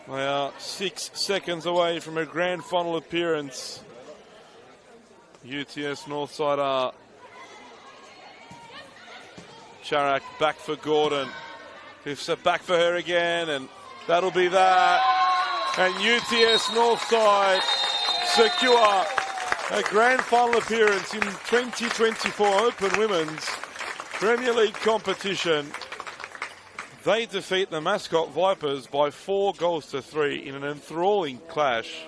They are 6 seconds away from a grand final appearance. UTS Northside are. Charak back for Gordon. Lifts it back for her again, and that'll be that. And UTS Northside secure a grand final appearance in 2024 Open Women's Premier League competition. They defeat the Mascot Vipers by 4-3 in an enthralling clash.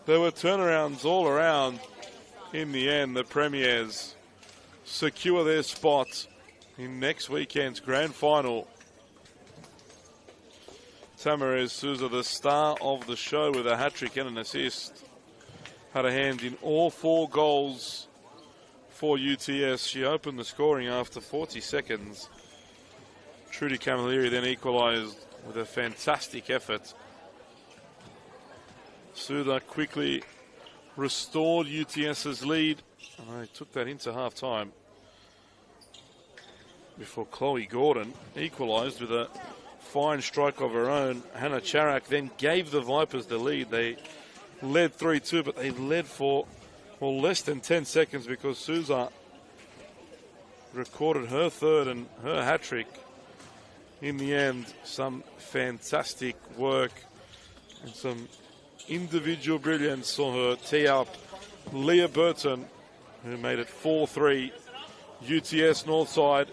There were turnarounds all around. In the end, the Premiers secure their spot in next weekend's grand final. Tamarez Souza, the star of the show with a hat-trick and an assist, had a hand in all 4 goals for UTS. She opened the scoring after 40 seconds. Trudy Camilleri then equalised with a fantastic effort. Souza quickly restored UTS's lead, and they took that into half-time before Chloe Gordon equalised with a fine strike of her own. Hannah Charak then gave the Vipers the lead. They led 3-2, but they led for less than 10 seconds because Souza recorded her third and her hat-trick. In the end, some fantastic work and some individual brilliance saw her tee up Leah Burton, who made it 4-3. UTS Northside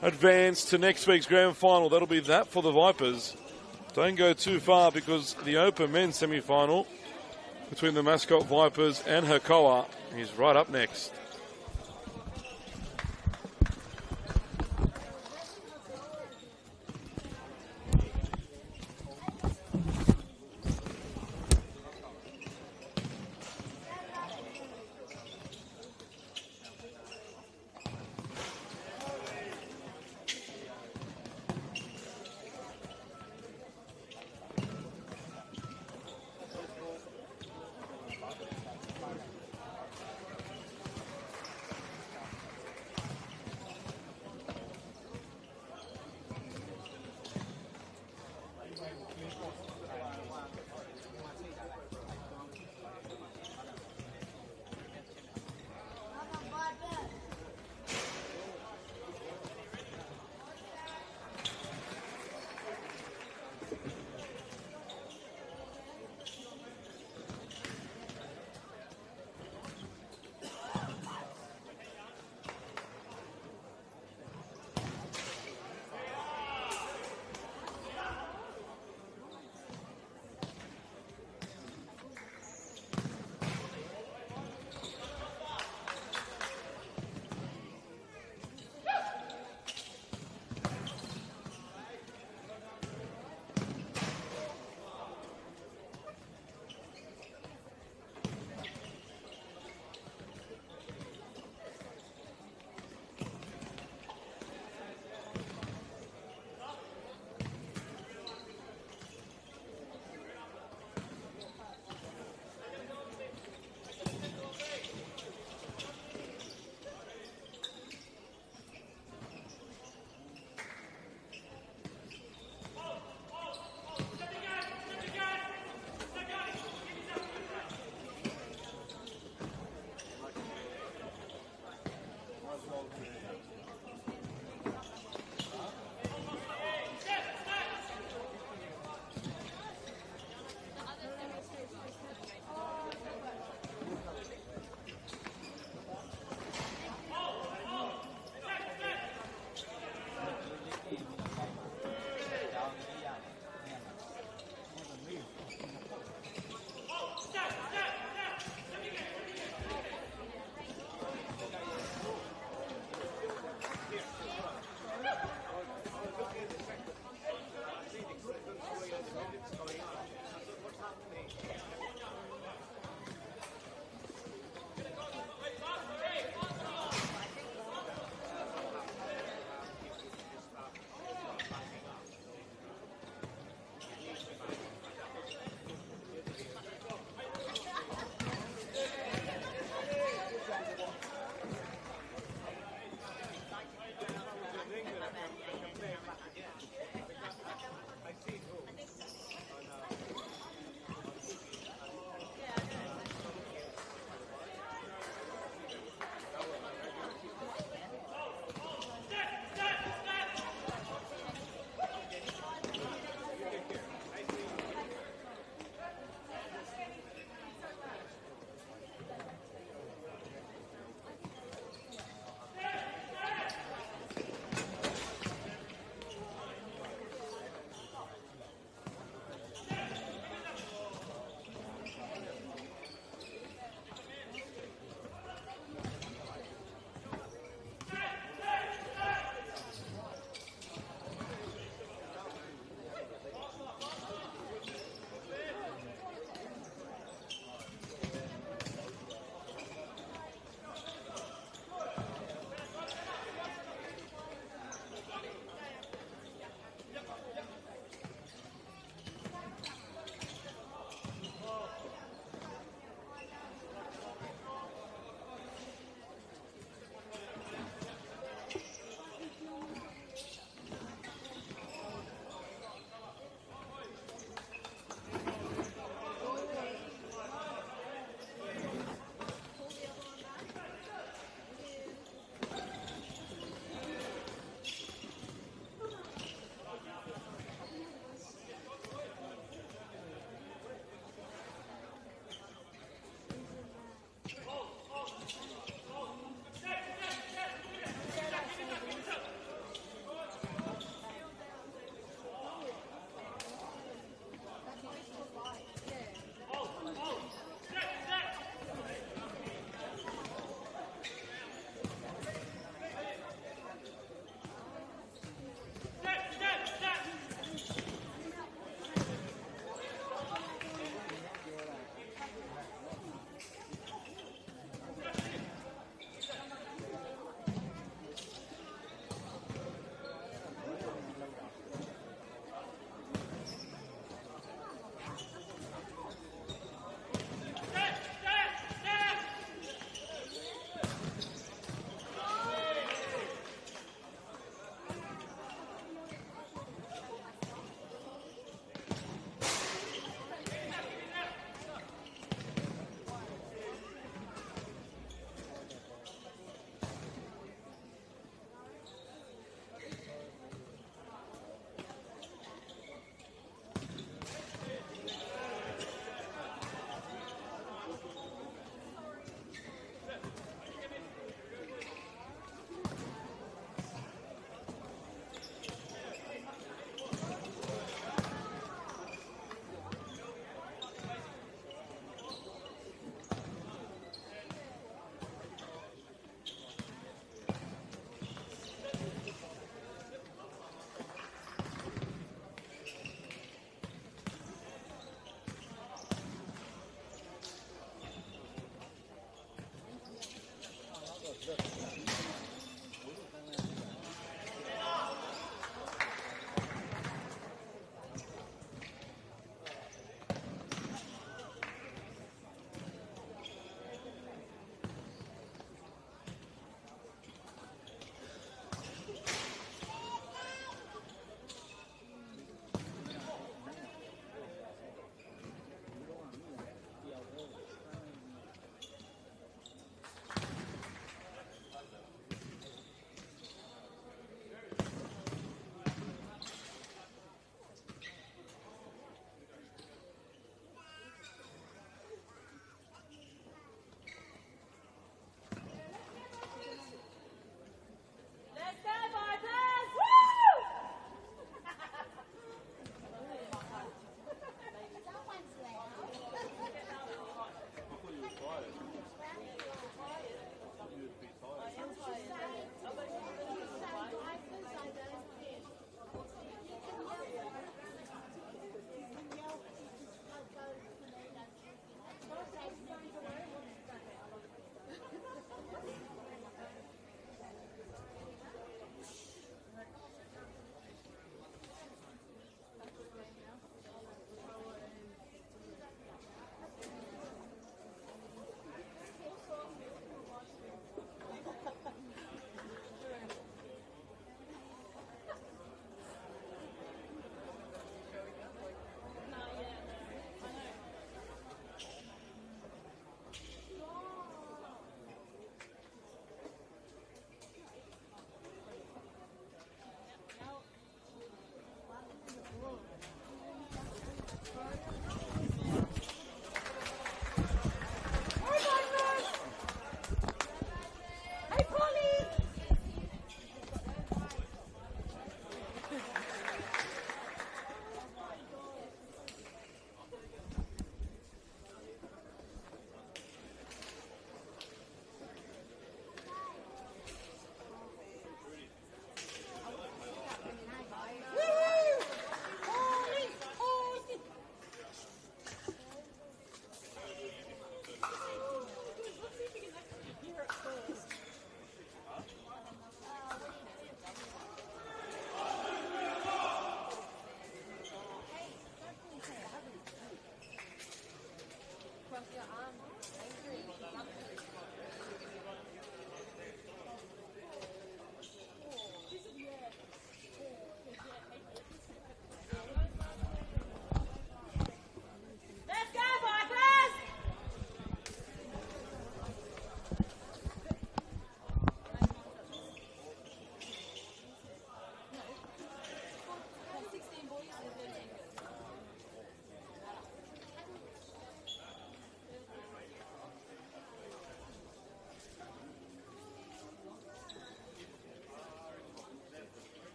advance to next week's grand final. That'll be that for the Vipers. Don't go too far because the Open men's semi-final between the Mascot Vipers and Hakoah is right up next.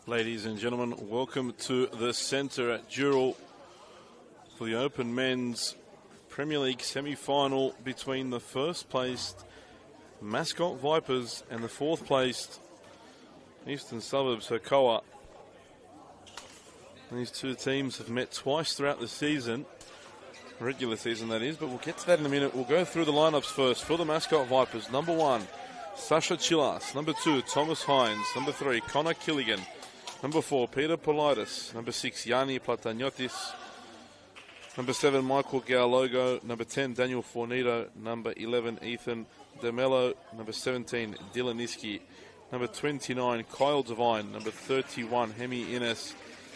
Ladies and gentlemen, welcome to the centre at Dural for the Open Men's Premier League semi-final between the first-placed Mascot Vipers and the fourth-placed Eastern Suburbs Hakoah. These two teams have met twice throughout the season, regular season that is, but we'll get to that in a minute. We'll go through the lineups first. For the Mascot Vipers, number 1, Sasha Chilas. Number 2, Thomas Hines. Number 3, Connor Killigan. Number 4, Peter Politis. Number 6, Yanni Plataniotis. Number 7, Michael Gaulogo. Number 10, Daniel Fornito. Number 11, Ethan DeMello. Number 17, Dylan Iski. Number 29, Kyle Devine. Number 31, Hemi Ines.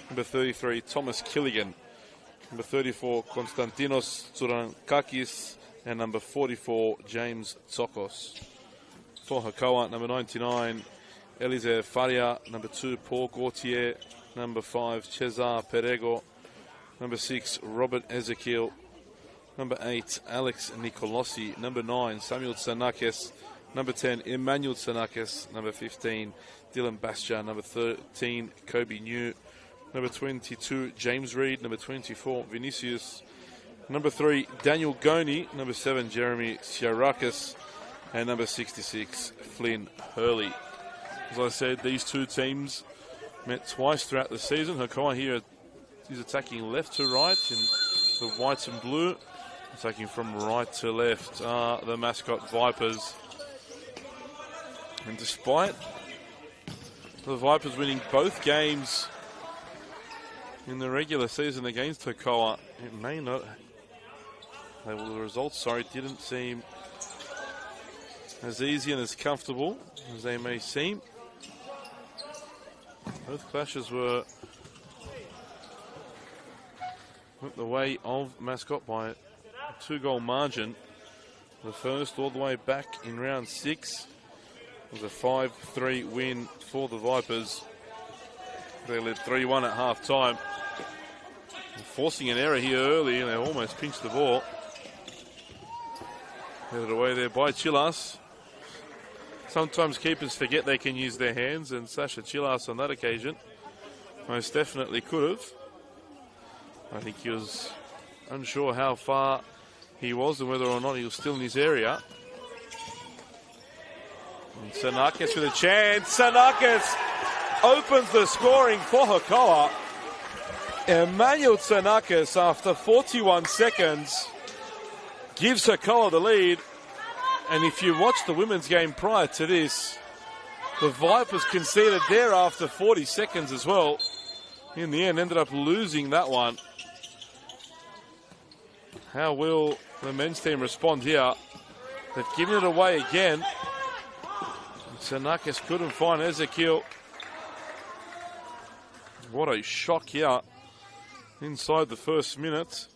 Number 33, Thomas Killigan. Number 34, Konstantinos Tsurankakis. And number 44, James Tsokos. For Hakoah, number 99, Elize Faria. Number 2, Paul Gautier. Number 5, Cesar Perego. Number 6, Robert Ezekiel. Number 8, Alex Nicolosi. Number 9, Samuel Tsanakis. Number 10, Emmanuel Tsanakis. Number 15, Dylan Bastia. Number 13, Kobe New. Number 22, James Reed. Number 24, Vinicius. Number 3, Daniel Goni. Number 7, Jeremy Siarakis. And number 66, Flynn Hurley. As I said, these two teams met twice throughout the season. Hakoah here is attacking left to right in the white and blue. Attacking from right to left are the Mascot Vipers. And despite the Vipers winning both games in the regular season against Hakoah, it may not... the results, didn't seem as easy and as comfortable as they may seem. Both clashes went the way of Mascot by a 2-goal margin. The first all the way back in round 6 was a 5-3 win for the Vipers. They led 3-1 at half time. Forcing an error here early, and they almost pinched the ball. Headed away there by Chilas. Sometimes keepers forget they can use their hands, and Sasha Chilas on that occasion most definitely could have. I think he was unsure how far he was and whether or not he was still in his area. And Tsanakis with a chance. Tsanakis opens the scoring for Hakoah. Emmanuel Tsanakis, after 41 seconds, gives Hakoah the lead. And if you watch the women's game prior to this, the Vipers conceded there after 40 seconds as well. In the end, ended up losing that one. How will the men's team respond here? They've given it away again. Tsanakis couldn't find Ezekiel. What a shock here inside the first minute.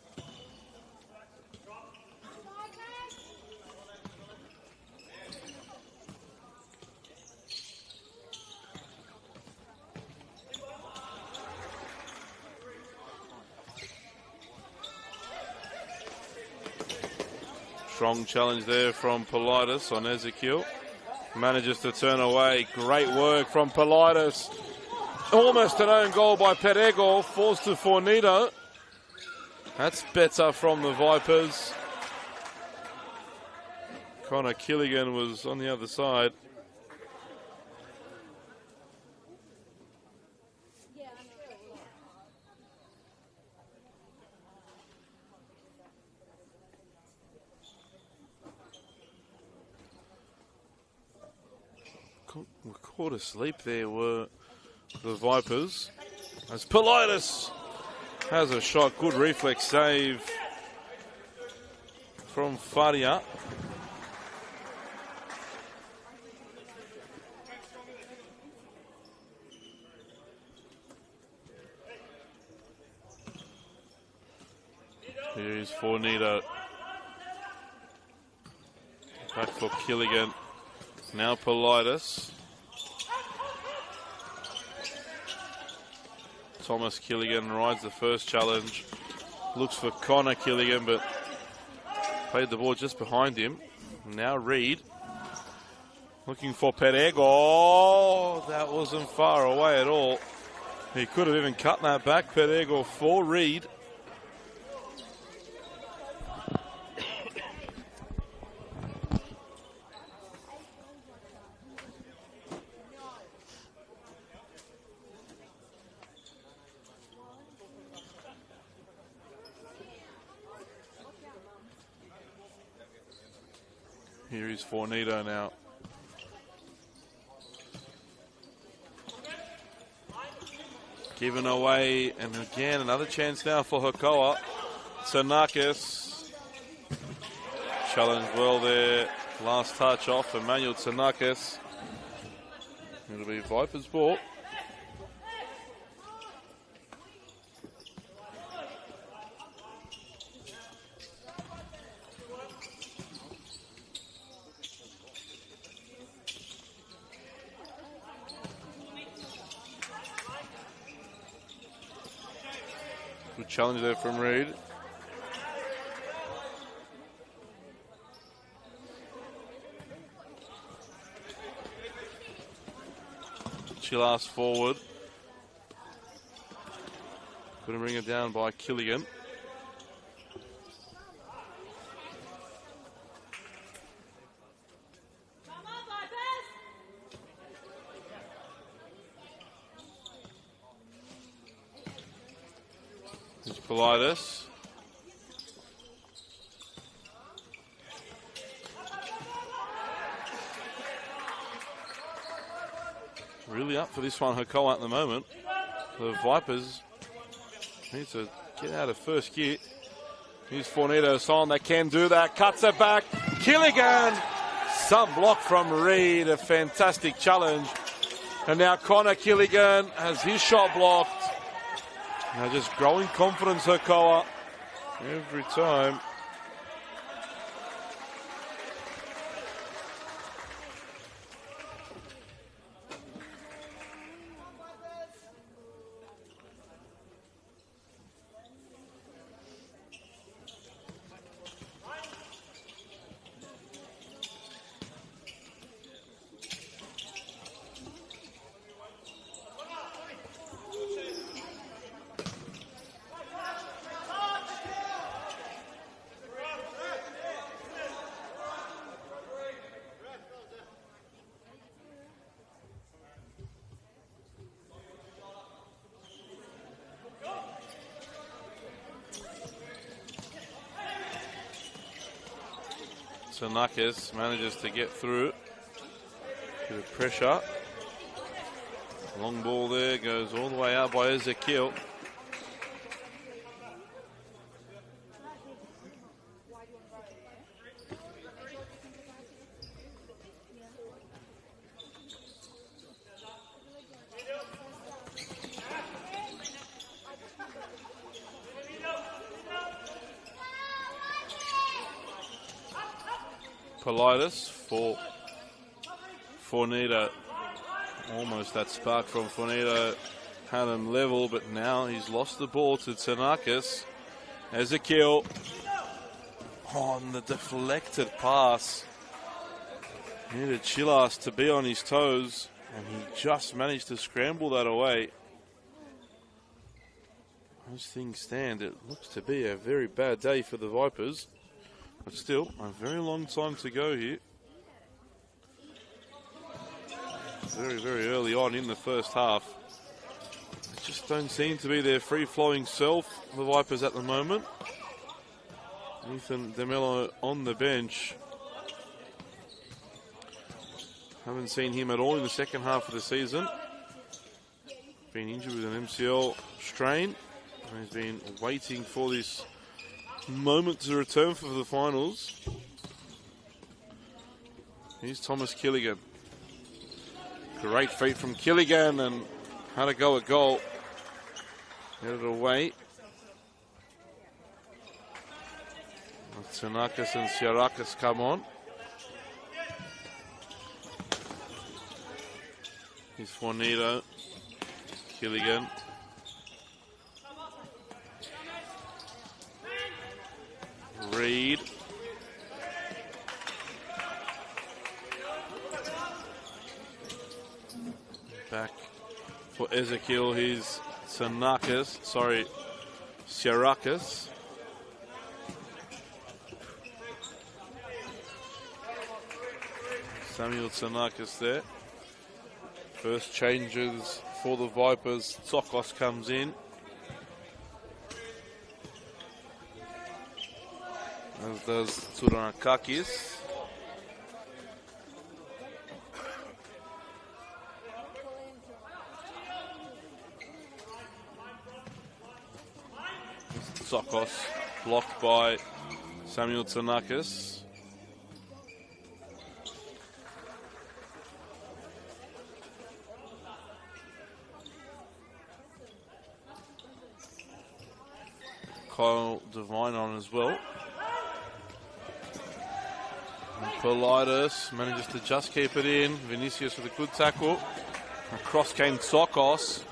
Strong challenge there from Politis on Ezekiel. Manages to turn away. Great work from Politis. Almost an own goal by Perego. Falls to Fornito. That's better from the Vipers. Connor Killigan was on the other side. Were caught asleep there were the Vipers. As Politis has a shot, good reflex save from Faria. Here is Fornito. Back for Killigan. Now Politis. Thomas Killigan rides the first challenge. Looks for Connor Killigan, but played the ball just behind him. Now Reed. Looking for Perego. Oh, that wasn't far away at all. He could have even cut that back, Perego for Reed. Here is Fornito now. Given away, and again another chance now for Hakoah. Tsanakis. Challenge well there. Last touch off Emmanuel Tsanakis. It'll be Vipers' ball. Good challenge there from Reed. Chilas forward. Couldn't bring it down by Killigan. Here's Politis. Really up for this one, Hakoah at the moment. The Vipers need to get out of first gear. Here's Fornito, someone that can do that. Cuts it back. Killigan. Some block from Reed. A fantastic challenge. And now Connor Killigan has his shot blocked. Now just growing confidence, Hakoah, every time. Tsanakis manages to get through. Bit of pressure. Long ball there, goes all the way out by Ezekiel. Politis for Fornito. Almost that spark from Fornito had him level, but now he's lost the ball to Tsanakis. Ezekiel on the deflected pass. Needed Chilas to be on his toes, and he just managed to scramble that away. As things stand, it looks to be a very bad day for the Vipers. But still, a very long time to go here. Very, very early on in the first half. They just don't seem to be their free-flowing self, the Vipers, at the moment. Ethan DeMello on the bench. Haven't seen him at all in the second half of the season. Been injured with an MCL strain. And he's been waiting for this moment to return for the finals. Here's Thomas Killigan. Great feat from Killigan, and had to go a goal. Get it away. Tsanakis and Siarakis come on. Here's Fornito. Killigan. Reed. Back for Ezekiel. He's Tsanakis, sorry, Siarakis. Samuel Tsanakis there. First changes for the Vipers. Tsokos comes in. As does Tsuranakakis. Tsokos blocked by Samuel Tsanakis. Kyle Devine on as well. And Politis manages to just keep it in. Vinicius with a good tackle. Across came Tsokos.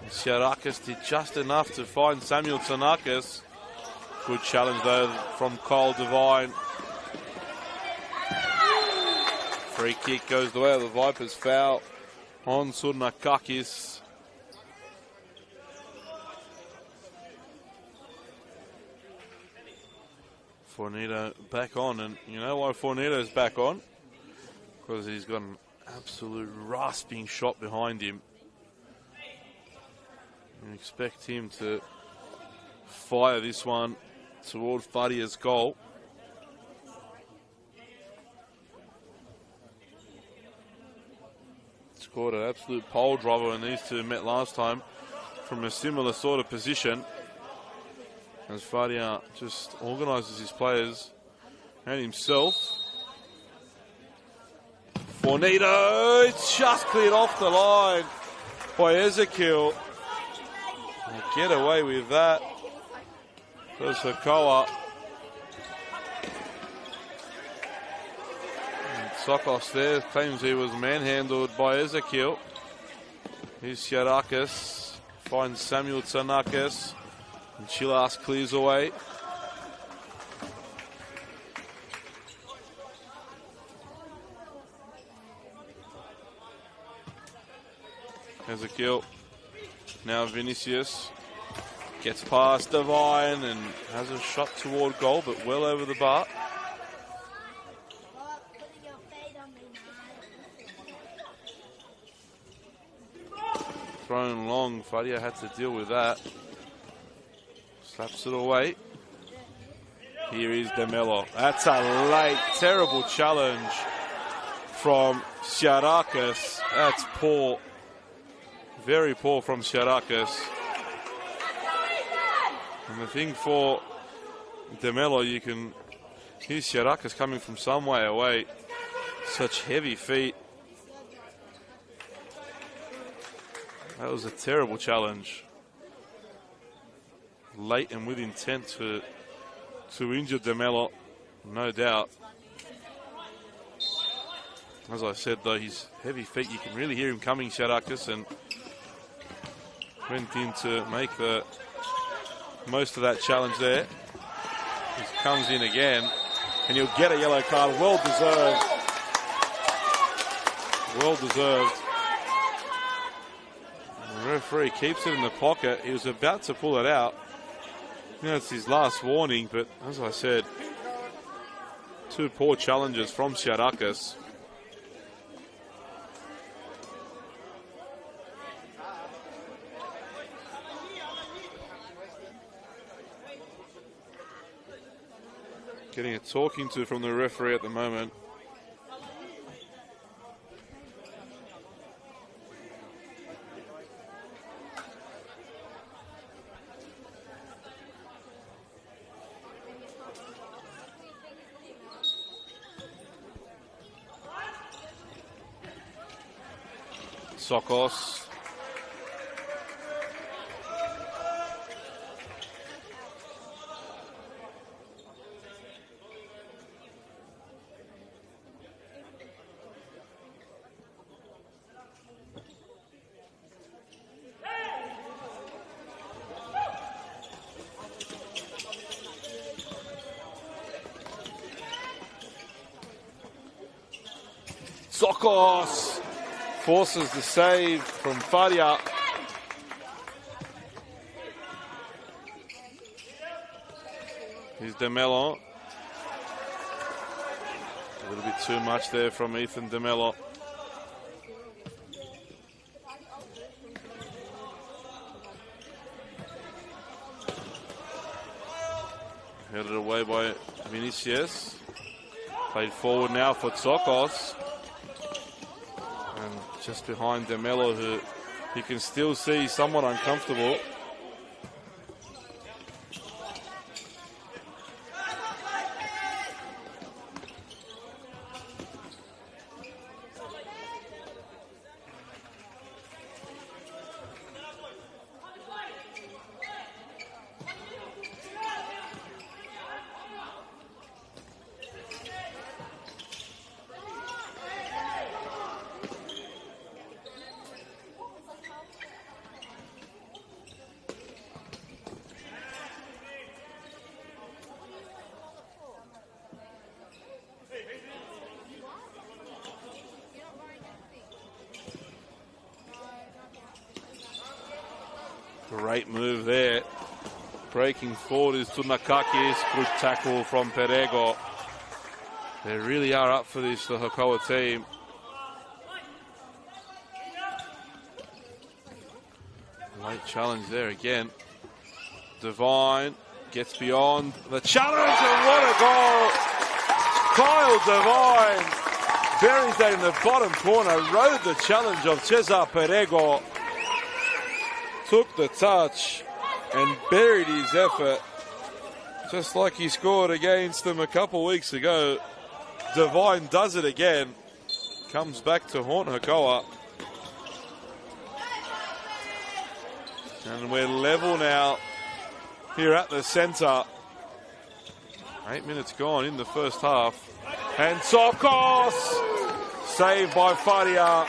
Siarakis did just enough to find Samuel Tsanakis. Good challenge though from Kyle Devine. Free kick goes the way of the Vipers. Foul on Tsuranakakis. Fornito back on, and you know why Fornito's back on? Because he's got an absolute rasping shot behind him. You expect him to fire this one toward Fadia's goal. Scored an absolute pole driver when these two met last time from a similar sort of position. As Fadia just organises his players and himself. Fornito, it's just cleared off the line by Ezekiel. Get away with that. There's Hakoah. Tsokos there claims he was manhandled by Ezekiel. Here's Siarakis. Finds Samuel Tsanakis. And Chilas clears away. Ezekiel. Now Vinicius. Gets past Devine and has a shot toward goal, but well over the bar. Thrown long. Fadia had to deal with that. Slaps it away. Here is DeMello. That's a late, terrible challenge from Siarakis. That's poor. Very poor from Siarakis. And the thing for DeMello, you can hear Siarakis coming from some way away. Such heavy feet. That was a terrible challenge. Late and with intent to injure DeMello, no doubt. As I said though, his heavy feet, you can really hear him coming, Siarakis, and went in to make the most of that challenge there. He comes in again, and he'll get a yellow card. Well deserved. Well deserved. The referee keeps it in the pocket. He was about to pull it out. You know, it's his last warning, but as I said, two poor challenges from Siarakis. Getting a talking to from the referee at the moment. Tsokos. Tsokos forces the save from Fadia. Here's DeMello. A little bit too much there from Ethan DeMello. Headed away by Vinicius. Played forward now for Tsokos. And just behind DeMello, who you can still see somewhat uncomfortable. Great move there. Breaking forward is Tunakakis. Good tackle from Perego. They really are up for this, the Hakoah team. Late challenge there again. Devine gets beyond the challenge, and what a goal! Kyle Devine buries that in the bottom corner, rode the challenge of Cesar Perego. Took the touch and buried his effort, just like he scored against them a couple weeks ago. Devine does it again, comes back to haunt Hakoah. And we're level now here at the centre. 8 minutes gone in the first half. And Tsokos, saved by Faria.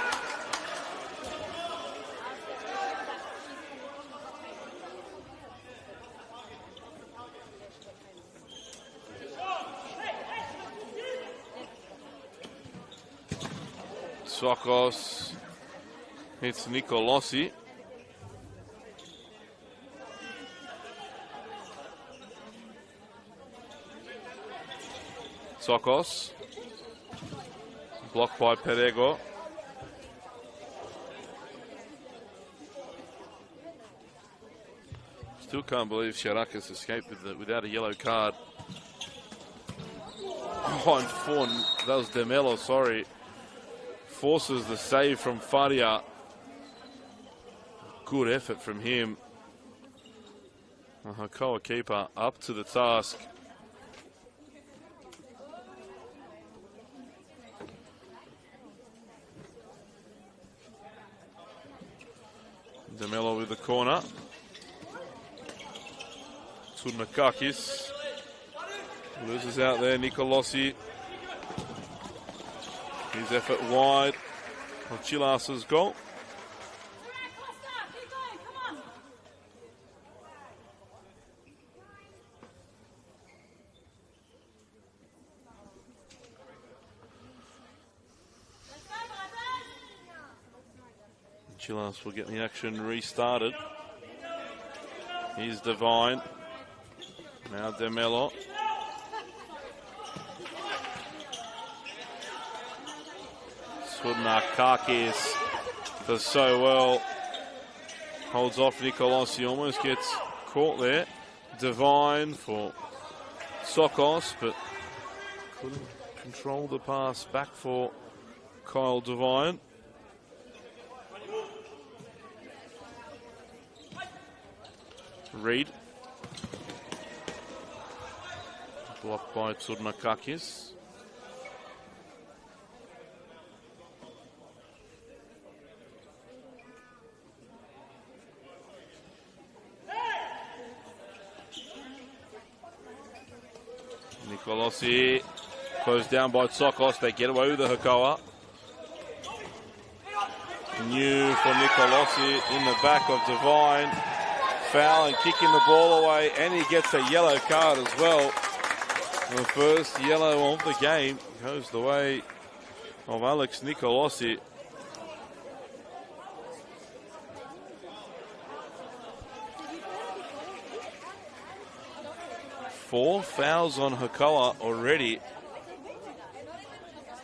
Tsokos hits Nicolossi. Tsokos. Blocked by Perego. Still can't believe Sharakas escaped without a yellow card. Oh, and Fawn, that was DeMello, sorry. Forces the save from Faria. Good effort from him. The Hakoah keeper up to the task. DeMello with the corner. Tsunakakis loses out there. Nicolossi. His effort wide of Chilas's goal. Chilas will get the action restarted. Here's Devine. Now DeMello. Sudnakakis does so well. Holds off Nicolossi, almost gets caught there. Devine for Tsokos, but couldn't control the pass back for Kyle Devine. Reed. Blocked by Tsurmakakis. Nicolossi closed down by Tsokos. They get away with the Hakoah. New for Nicolossi in the back of Devine. Foul and kicking the ball away, and he gets a yellow card as well. The first yellow of the game goes the way of Alex Nicolossi. 4 fouls on Hakoah already.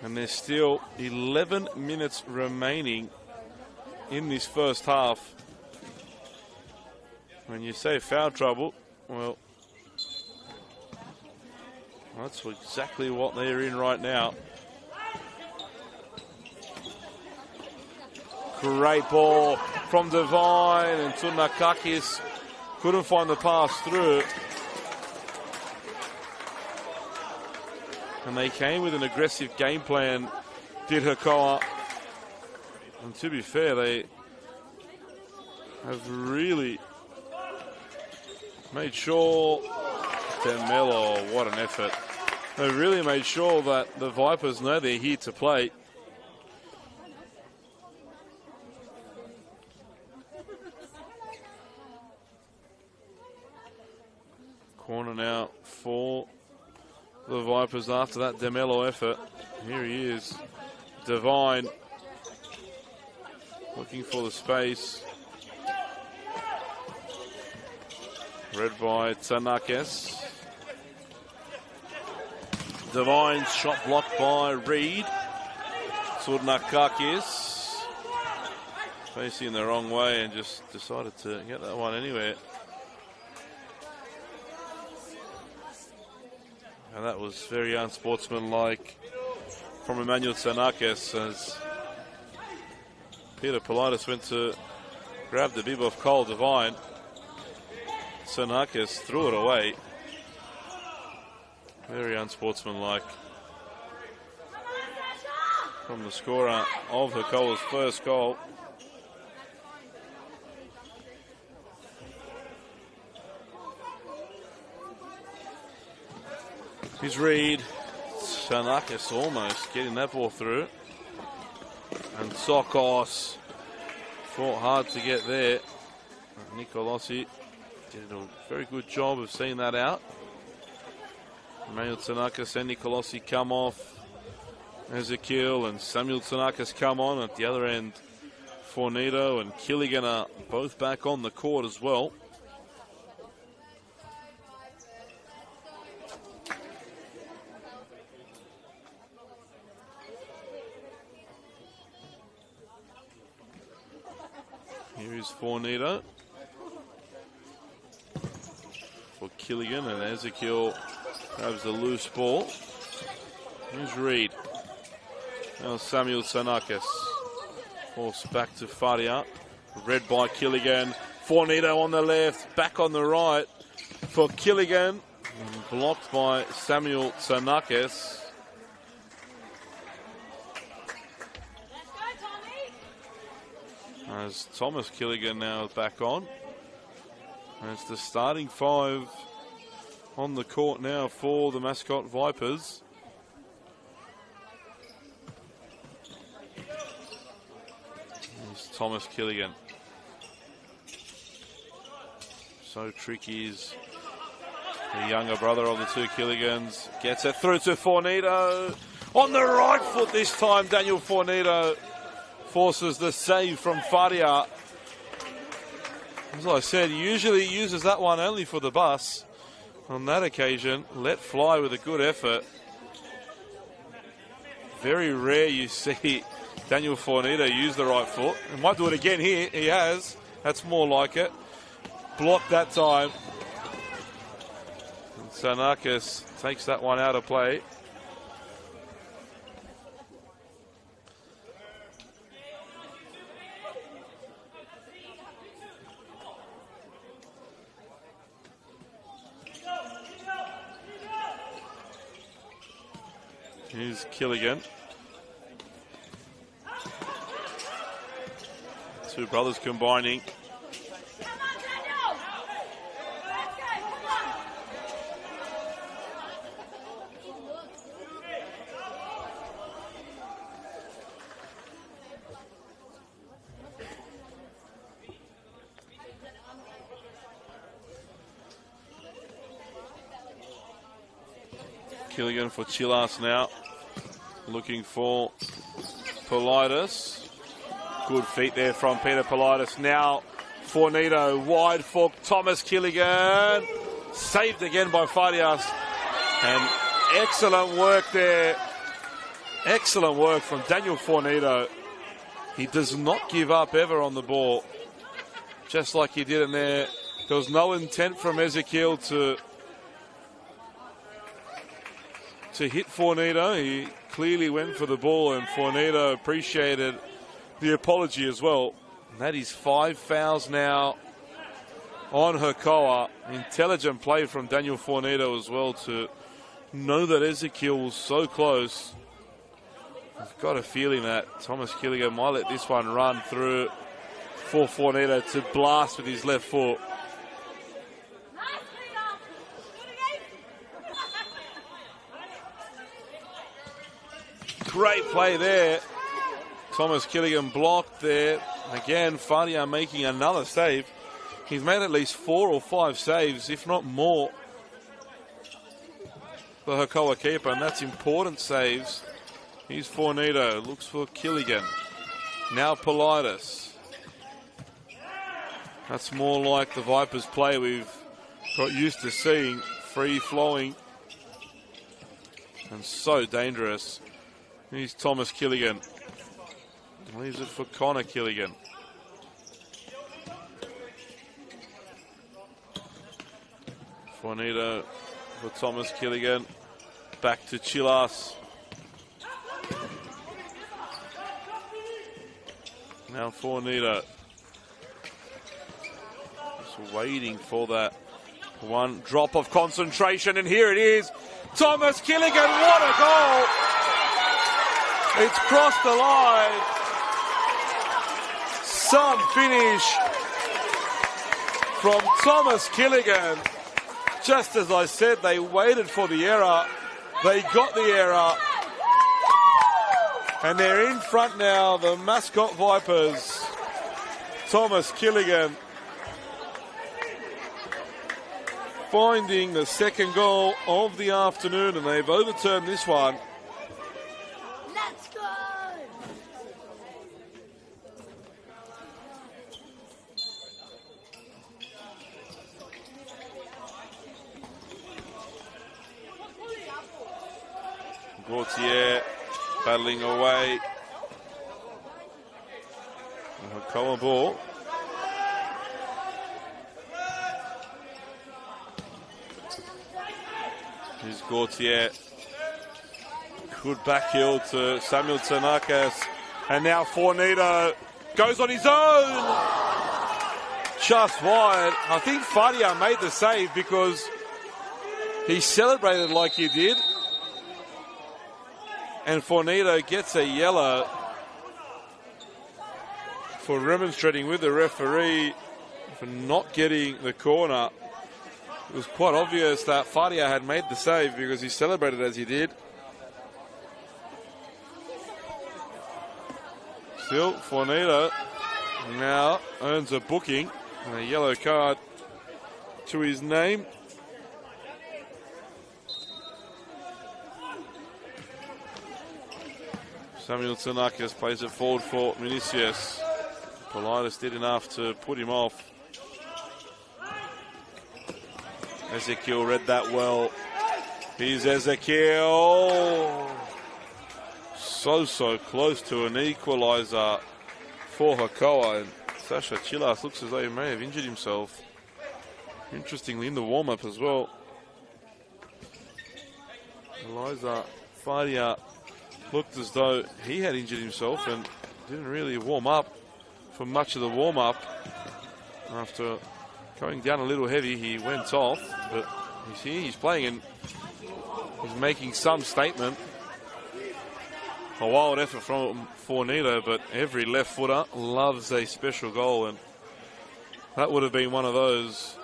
And there's still 11 minutes remaining in this first half. When you say foul trouble, well, that's exactly what they're in right now. Great ball from Devine, and Tsunakakis couldn't find the pass through. And they came with an aggressive game plan, did Hakoah. And to be fair, they have really made sure, Demelo, what an effort. They really made sure that the Vipers know they're here to play. Corner now for the Vipers after that Demelo effort. Here he is, Devine, looking for the space. Read by Tsanakis. Devine's shot blocked by Reed. Tsunakakis facing the wrong way and just decided to get that one anywhere. And that was very unsportsmanlike from Emmanuel Tsanakis as Peter Politis went to grab the bib of Cole Devine. Tsanakis threw it away. Very unsportsmanlike from the scorer of Hakoah's first goal. Here's Reed. Tsanakis almost getting that ball through. And Sokos fought hard to get there. Nicolosi did a very good job of seeing that out. Emmanuel Tsanakis and Nicolosi come off. Ezekiel and Samuel Tsanakis come on. At the other end, Fornito and Killigan are both back on the court as well. Here is Fornito for Killigan, and Ezekiel grabs the loose ball. Here's Reed. Now Samuel Tsanakis. Forced back to Faria. Read by Killigan. Fornito on the left, back on the right for Killigan. And blocked by Samuel Tsanakis. As Thomas Killigan now back on. And it's the starting 5 on the court now for the Mascot Vipers. Here's Thomas Killigan. So tricky is the younger brother of the two Killigans. Gets it through to Fornito. On the right foot this time, Daniel Fornito forces the save from Faria. As I said, he usually uses that one only for the bus. On that occasion, let fly with a good effort. Very rare you see Daniel Fornito use the right foot. He might do it again here. He has. That's more like it. Blocked that time. And Tsanakis takes that one out of play. Here's Killigan. Two brothers combining. Killigan for Chilas now. Looking for Politis. Good feet there from Peter Politis. Now Fornito wide for Thomas Killigan. Saved again by Farias. And excellent work there. Excellent work from Daniel Fornito. He does not give up ever on the ball. Just like he did in there. There was no intent from Ezekiel to hit Fornito. He clearly went for the ball, and Fornito appreciated the apology as well. And that is 5 fouls now on Hakoah. Intelligent play from Daniel Fornito as well to know that Ezekiel was so close. I've got a feeling that Thomas Killigan might let this one run through for Fornito to blast with his left foot. Great play there. Thomas Killigan blocked there. Again, Fadia making another save. He's made at least 4 or 5 saves, if not more, the Hakoah keeper, and that's important saves. Here's Fornito, looks for Killigan. Now Politis. That's more like the Vipers play we've got used to seeing. Free flowing and so dangerous. Here's Thomas Killigan. Leaves it for Connor Killigan. Fornito for Thomas Killigan. Back to Chilas. Now Fornito. Just waiting for that one drop of concentration, and here it is. Thomas Killigan, what a goal! It's crossed the line. Some finish from Thomas Killigan. Just as I said, they waited for the error. They got the error. And they're in front now, the Mascot Vipers. Thomas Killigan finding the second goal of the afternoon, and they've overturned this one. Let's go! Gautier battling away. Hakoah ball. Here's Gautier. Good back heel to Samuel Tsanakas. And now Fornito goes on his own. Just wide. I think Fadia made the save because he celebrated like he did. And Fornito gets a yellow for remonstrating with the referee for not getting the corner. It was quite obvious that Fadia had made the save because he celebrated as he did. Still, Fornito now earns a booking and a yellow card to his name. Samuel Tsanakis plays it forward for Vinicius. Politis did enough to put him off. Ezekiel read that well. Here's Ezekiel. So close to an equalizer for Hakoah. And Sasha Chilas looks as though he may have injured himself. Interestingly, in the warm-up as well. Eliza Fadia looked as though he had injured himself and didn't really warm up for much of the warm-up. After going down a little heavy, he went off, but you see he's playing and he's making some statement. A wild effort from Fornito, but every left footer loves a special goal, and that would have been one of those.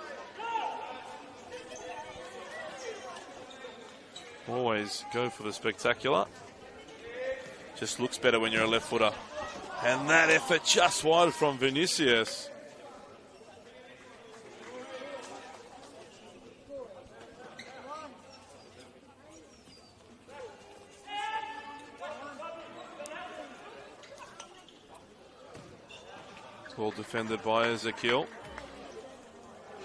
Always go for the spectacular. Just looks better when you're a left footer. And that effort just wide from Vinicius. Well defended by Ezekiel,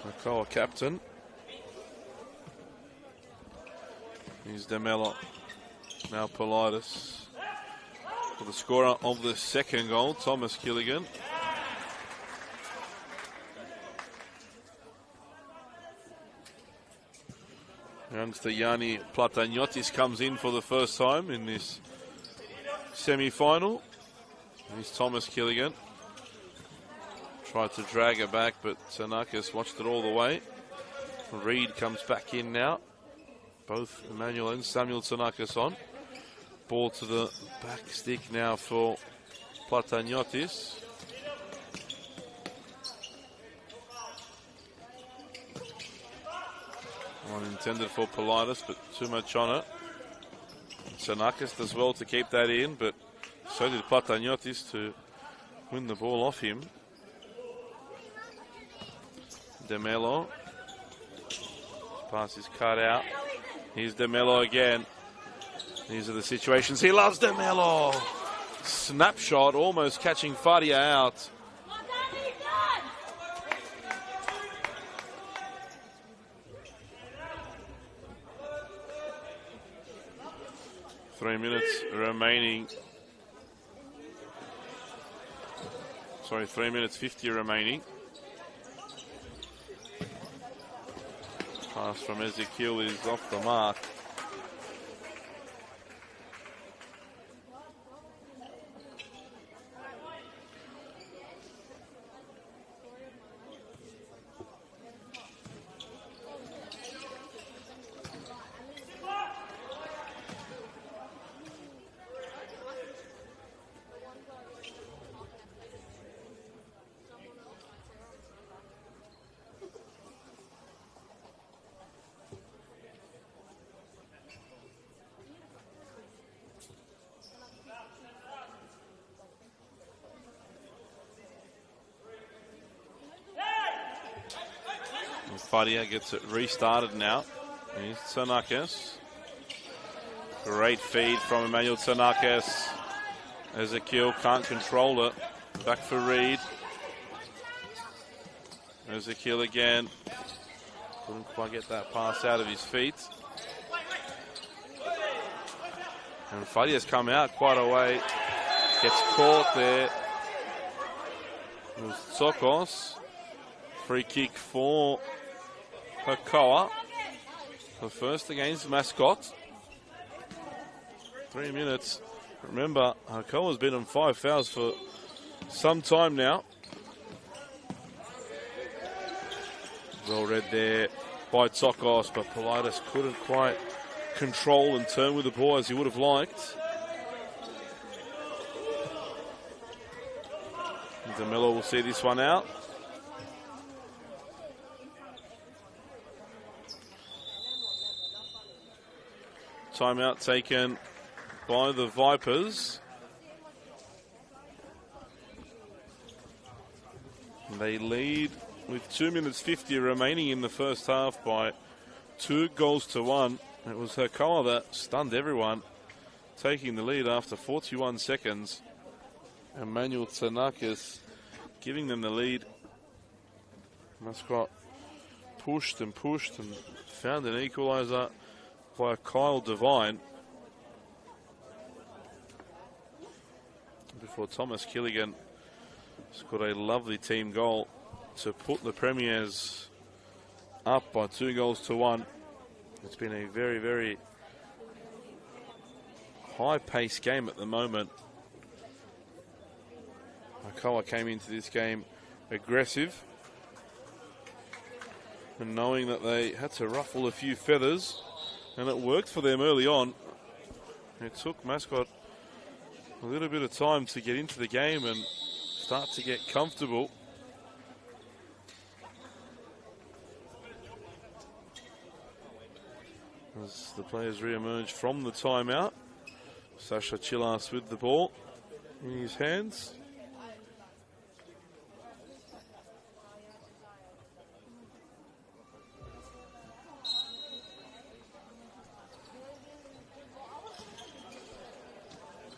Hakoah captain. Here's DeMello. Now Politis. For the scorer of the second goal, Thomas Gilligan. Youngster Yanni Plataniotis comes in for the first time in this semi-final. Here's Thomas Gilligan. Tried to drag it back, but Tsanakis watched it all the way. Reed comes back in now. Both Emmanuel and Samuel Tsanakis on. Ball to the back stick now for Plataniotis. One intended for Politis, but too much on it. Tsanakis does well to keep that in, but so did Plataniotis to win the ball off him. DeMello. Pass is cut out. Here's DeMello again. These are the situations he loves. DeMello. Snapshot, almost catching Fadia out. 3 minutes remaining. Sorry, 3 minutes 50 remaining. Pass from Ezekiel is off the mark. Fadia gets it restarted now. Here's Tsanakis. Great feed from Emmanuel Tsanakis. Ezekiel can't control it. Back for Reed. Ezekiel again. Couldn't quite get that pass out of his feet. And Fadia's come out quite a way. Gets caught there. It was Tsokos. Free kick for Hakoah. The first against Mascot. 3 minutes. Remember, Hakoah's been on 5 fouls for some time now. Well read there by Tsokos, but Politis couldn't quite control and turn with the ball as he would have liked. DeMello will see this one out. Timeout taken by the Vipers. They lead with 2 minutes 50 remaining in the first half by 2-1. It was Hakoah that stunned everyone, taking the lead after 41 seconds. Emmanuel Tsanakis giving them the lead. Mascot pushed and found an equaliser by Kyle Devine before Thomas Gilligan scored a lovely team goal to put the Premiers up by 2-1. It's been a very, very high-paced game at the moment. Hakoah came into this game aggressive and knowing that they had to ruffle a few feathers. And it worked for them early on. It took Mascot a little bit of time to get into the game and start to get comfortable. As the players re-emerge from the timeout. Sasha Chilas with the ball in his hands.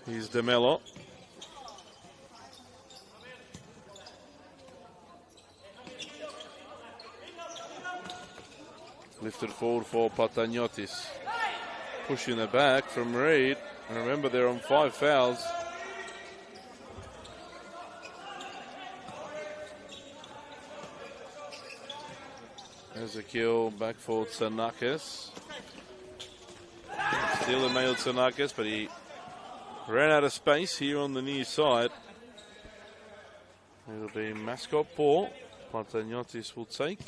Here's DeMello. Lifted forward for Plataniotis. Pushing the back from Reed. And remember, they're on 5 fouls. Ezekiel back for Tsanakis. Still Emil Tsanakis, but he ran out of space here on the near side. It'll be Mascot ball. Platagnotis will take.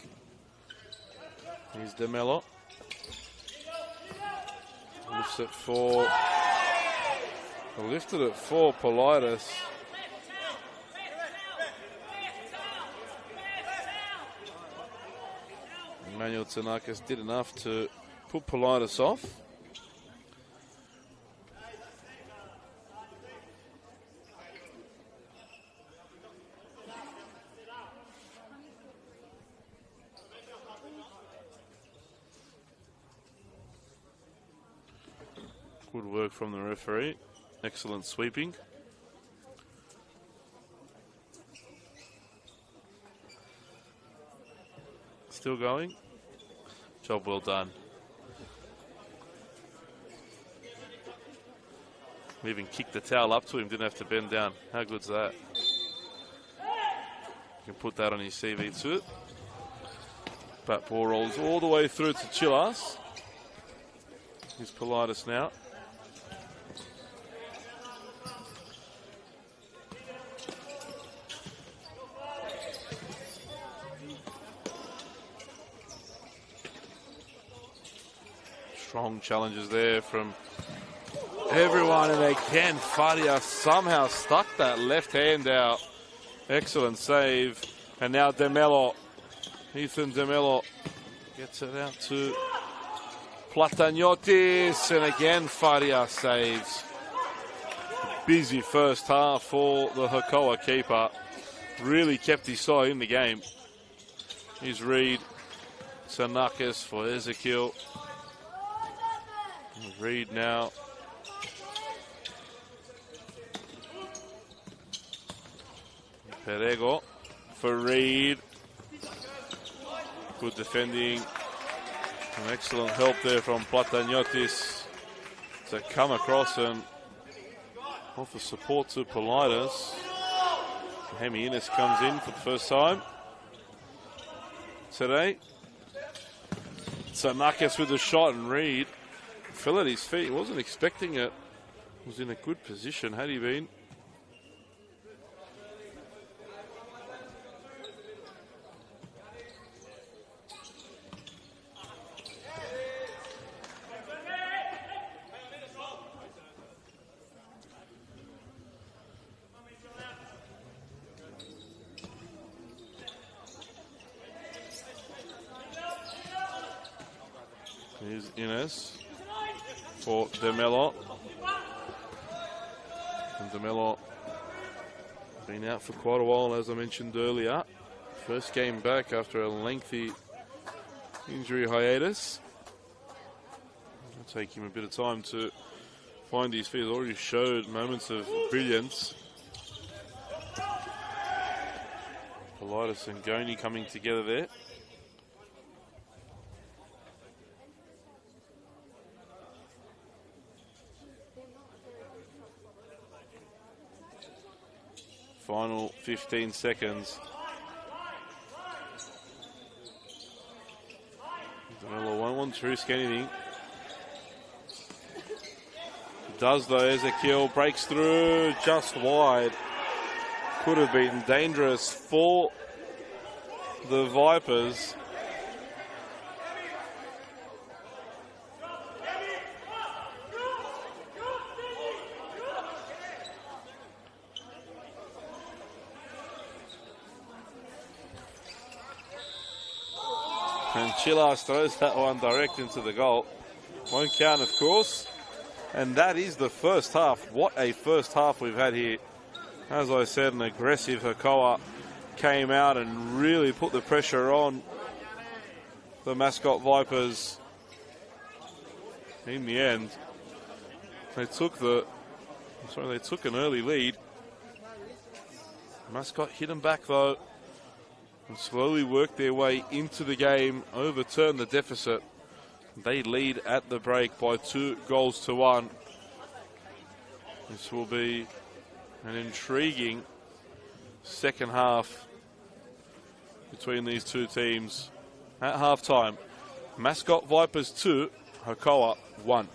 Here's DeMello. Lifts it for... Lifted it for Politis. Emmanuel Tsanakis did enough to put Politis off. Good work from the referee. Excellent sweeping. Still going. Job well done. We even kicked the towel up to him, didn't have to bend down. How good's that? You can put that on his CV too. Bat ball rolls all the way through to Chillas. Here's Politis now. Strong challenges there from everyone, and again, Fadia somehow stuck that left hand out. Excellent save. And now DeMello, Ethan DeMello gets it out to Platagnotis, and again, Fadia saves. Busy first half for the Hakoah keeper. Really kept his side in the game. Here's Reed, Tsanakis for Ezekiel. Reed now. Perego for Reed. Good defending. An excellent help there from Platagnotis to come across and offer support to Politis. Hemi Innes comes in for the first time today. Tsanakis with the shot, and Reed fell at his feet. He wasn't expecting it. Was in a good position, had he been. Here's Innes for DeMello. And DeMello been out for quite a while, as I mentioned earlier. First game back after a lengthy injury hiatus. It'll take him a bit of time to find his feet. He's already showed moments of brilliance. Politis and Goni coming together there. Final 15 seconds. DeMello won't want to risk anything. He does though. Ezekiel breaks through just wide. Could have been dangerous for the Vipers. And Chillas throws that one direct into the goal. Won't count, of course. And that is the first half. What a first half we've had here. As I said, an aggressive Hakoah came out and really put the pressure on the Mascot Vipers. In the end, they took an early lead. Mascot hit them back though, and slowly worked their way into the game, overturned the deficit They lead at the break by 2-1. This will be an intriguing second half between these two teams. At halftime, Mascot Vipers 2, Hakoah 1.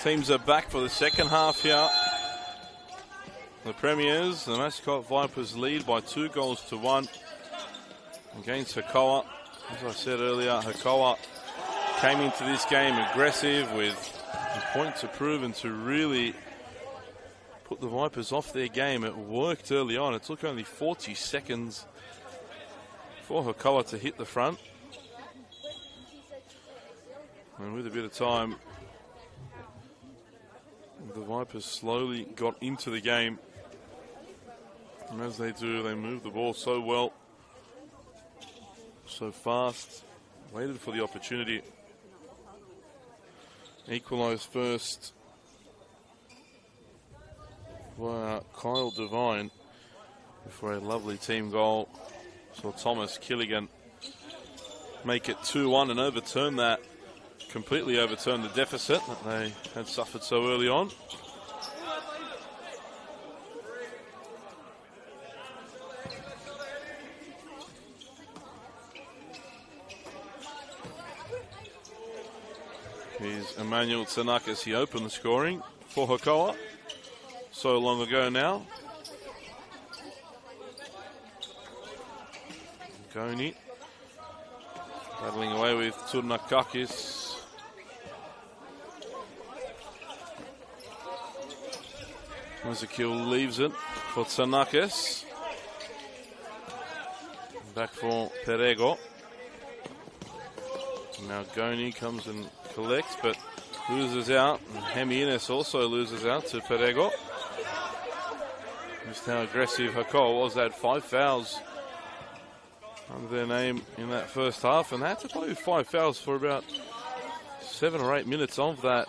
Teams are back for the second half here. The Premiers, the Mascot Vipers lead by 2-1 against Hakoah. As I said earlier, Hakoah came into this game aggressive with a point to prove and to really put the Vipers off their game. It worked early on. It took only 40 seconds for Hakoah to hit the front. And with a bit of time, the Vipers slowly got into the game. And as they do, they move the ball so well, so fast, waited for the opportunity. Equalised first by Kyle Devine before a lovely team goal. Saw Thomas Killigan make it 2-1 and overturn that. Completely overturned the deficit that they had suffered so early on. Here's Emmanuel Tsanakis. He opened the scoring for Hakoah so long ago now. Goni battling away with Turnakakis. Mazakil leaves it for Tsanakis. Back for Perego. Now Goni comes and collects, but loses out. And Hemi-Ines also loses out to Perego. Just how aggressive Hakoah was. They had 5 fouls under their name in that first half, and they had to play with 5 fouls for about 7 or 8 minutes of that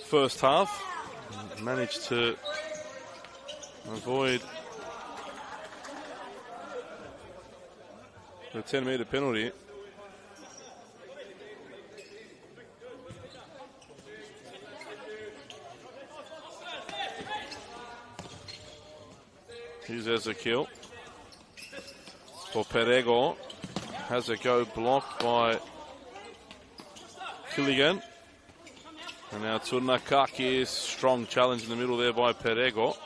first half. And managed to avoid the 10-metre penalty. Here's Ezekiel for Perego. Has a go blocked by Killigan. And now Turnakakis, strong challenge in the middle there by Perego.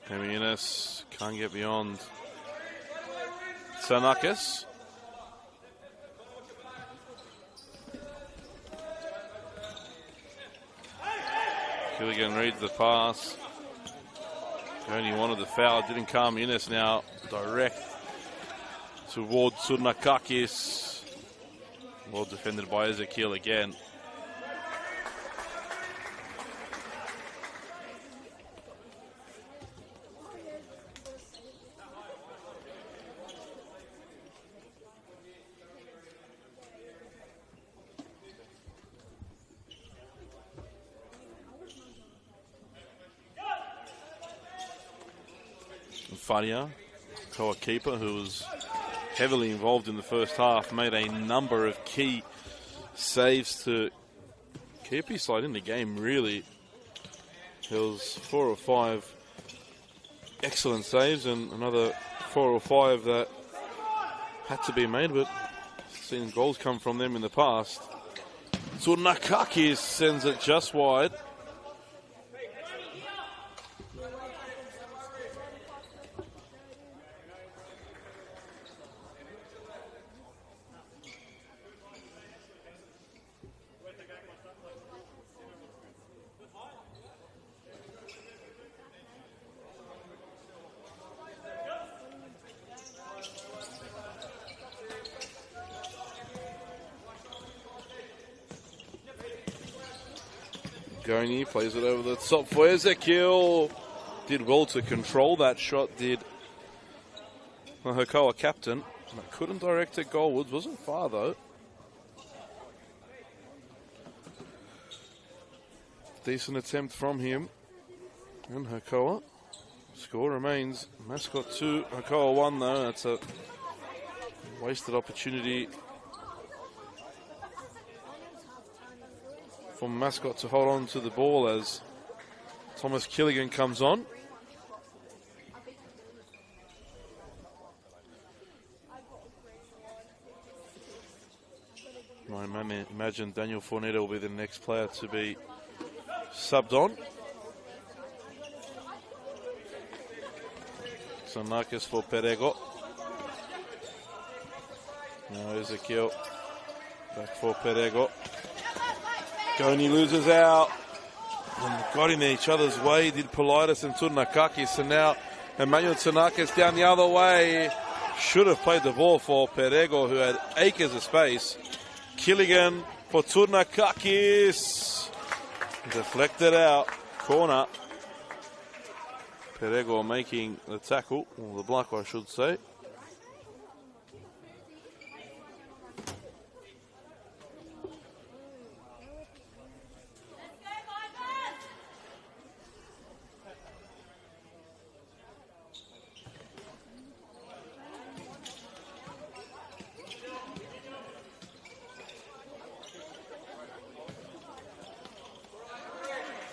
Hemi-Ines can't get beyond Tsanakis. Killigan reads the pass. Only wanted the foul, didn't come. Ines now direct toward Turnakakis. Well defended by Ezekiel again. Fadia, Hakoah keeper, who was heavily involved in the first half, made a number of key saves to keep his side in the game, really. There was 4 or 5 excellent saves and another 4 or 5 that had to be made, but Seen goals come from them in the past. Turnakakis sends it just wide. Goni plays it over the top for Ezekiel. Did well to control that shot, did the Hakoah captain. Couldn't direct it goalwards, wasn't far though. Decent attempt from him. And Hakoah. Score remains Mascot 2, Hakoah 1 though. That's a wasted opportunity for Mascot to hold on to the ball as Thomas Killigan comes on. I imagine Daniel Fornetta will be the next player to be subbed on. Sanakis for Perego. Now Ezekiel back for Perego. Goni loses out. And got in each other's way, did Politis and Turnakakis. And now Emmanuel Tsanakis down the other way. Should have played the ball for Perego, who had acres of space. Killigan for Turnakakis. Deflected out. Corner. Perego making the tackle, or the block I should say.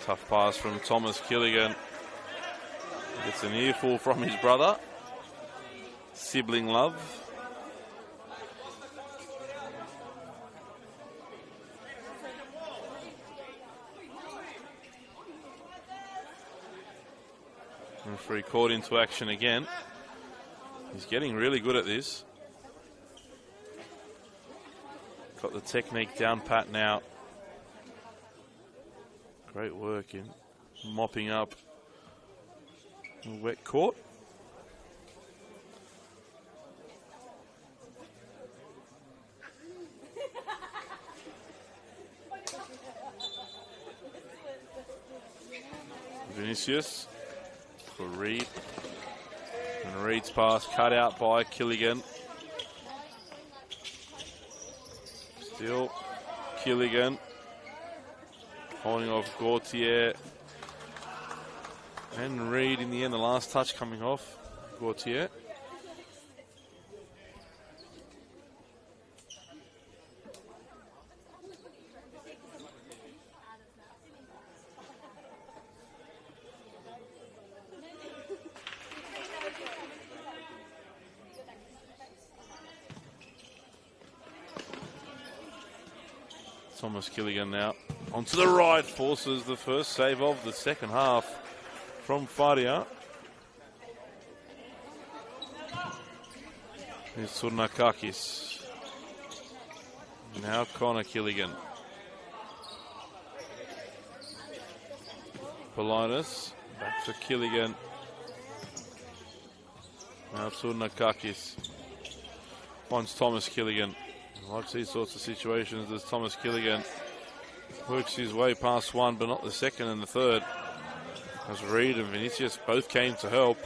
Tough pass from Thomas Killigan. Gets an earful from his brother. Sibling love. Referee caught into action again. He's getting really good at this. Got the technique down pat now. Great work in mopping up a wet court. Vinicius for Reed. And Reed's pass cut out by Killigan. Still Killigan. Holding off Gautier and Reed in the end, the last touch coming off Gautier. Thomas Killigan now onto the right, forces the first save of the second half from Faria. Here's Turnakakis. Now Connor Killigan. Politis back for Killigan. Now Turnakakis. Finds Thomas Killigan. Likes these sorts of situations as Thomas Killigan works his way past one, but not the second and the third. As Reed and Vinicius both came to help.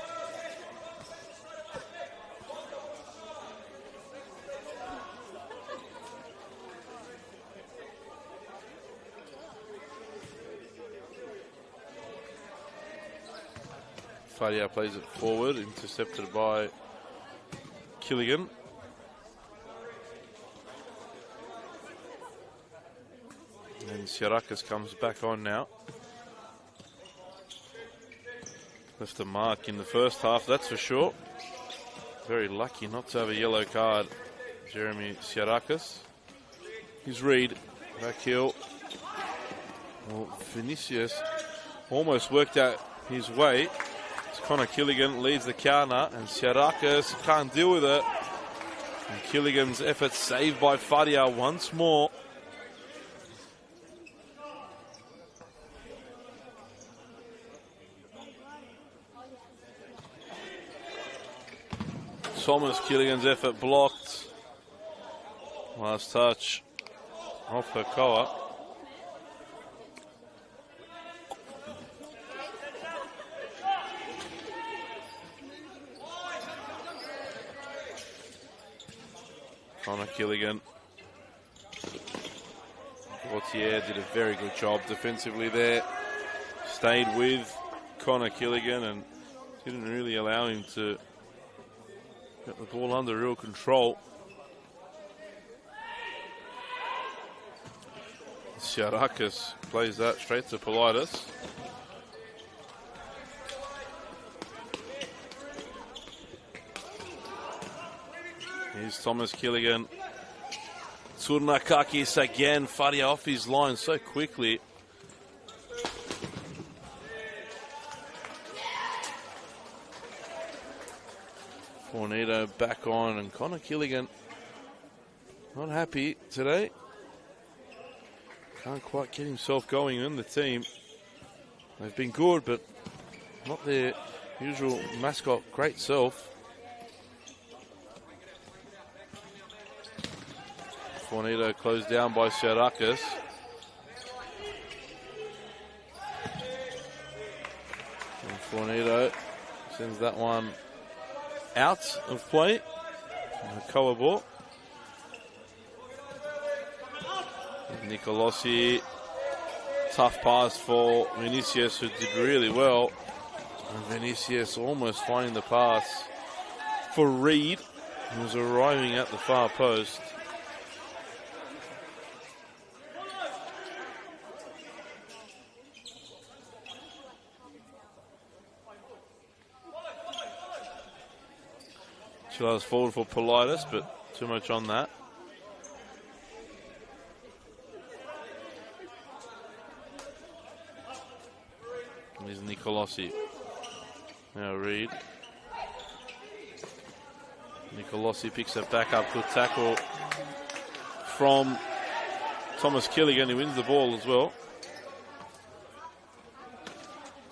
Fadia plays it forward, intercepted by Killigan. And Sirakis comes back on now. Left a mark in the first half, that's for sure. Very lucky not to have a yellow card Jeremy Siarakis. Here's Reed. Back heel. Well, Vinicius almost worked out his way. It's Connor Killigan leads the counter, and Siarakis can't deal with it. And Killigan's effort saved by Fadia once more. Thomas Killigan's effort blocked. Last touch off Hakoah. Connor Killigan. Gautier did a very good job defensively there. Stayed with Connor Killigan and didn't really allow him to get the ball under real control. Siarakis plays that straight to Politis. Here's Thomas Killigan. Turnakakis again, Fadia off his line so quickly. Fornito back on, and Connor Killigan not happy today. Can't quite get himself going in the team. They've been good, but not their usual Mascot great self. Fornito closed down by Siarakis. And Fornito sends that one out of play. Hakoah ball. Nicolosi, tough pass for Vinicius, who did really well. And Vinicius almost finding the pass for Reed, who was arriving at the far post. Chila's forward for Politis, but too much on that. Here's Nicolosi. Now Reed. Nicolosi picks it back up. Good tackle from Thomas Killigan, who wins the ball as well.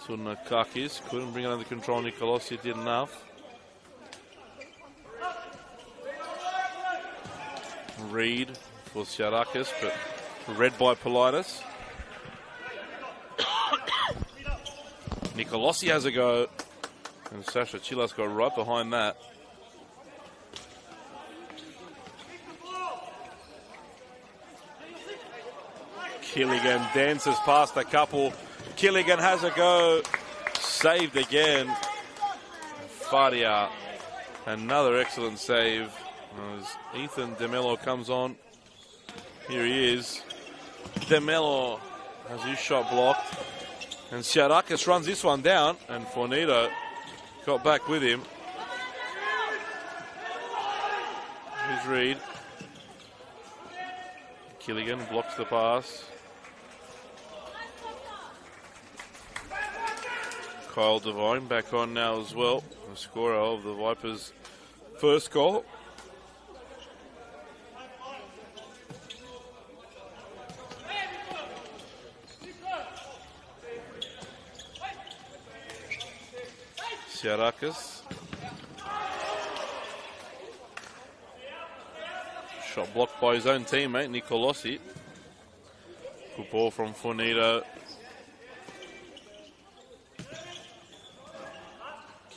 Turnakakis couldn't bring it under control. Nicolosi did enough. Reed for Siarakis, but read by Politis. Nicolosi has a go, and Sasha Chilas got right behind that. Killigan dances past a couple. Killigan has a go, saved again. Fadia, another excellent save. As Ethan DeMello comes on. Here he is. DeMello has his shot blocked. And Siarakis runs this one down, and Fornito got back with him. Here's Reed. Killigan blocks the pass. Kyle Devine back on now as well, the scorer of the Vipers' first goal. Siarakis. Shot blocked by his own teammate, Nicolosi. Good ball from Fornito.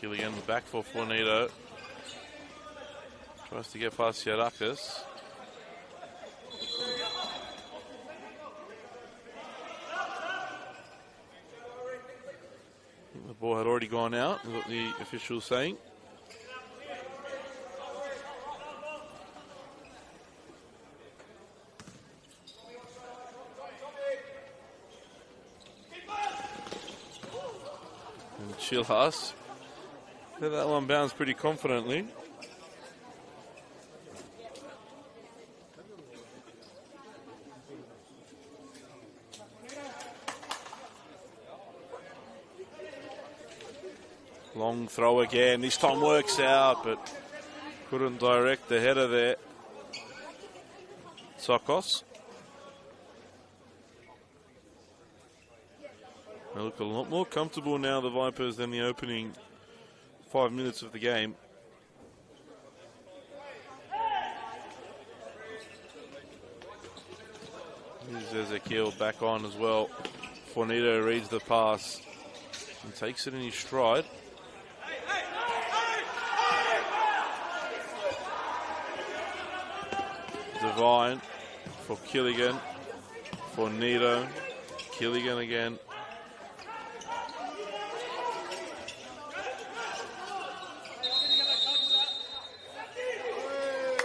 Killigan back for Fornito. Tries to get past Siarakis. The ball had already gone out, is what the official's saying. And Chilhas. That one bounced pretty confidently. Long throw again. This time works out, but couldn't direct the header there. Sokos. They look a lot more comfortable now, the Vipers, than the opening 5 minutes of the game. Here's Ezekiel back on as well. Fornito reads the pass and takes it in his stride. Devine for Killigan. Fornito. Killigan again.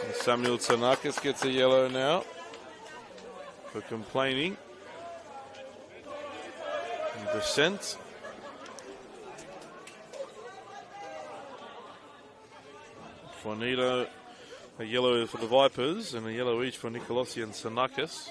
And Samuel Tsanakis gets a yellow now for complaining. And dissent. Fornito, a yellow for the Vipers and a yellow each for Nicolosi and Tsanakis.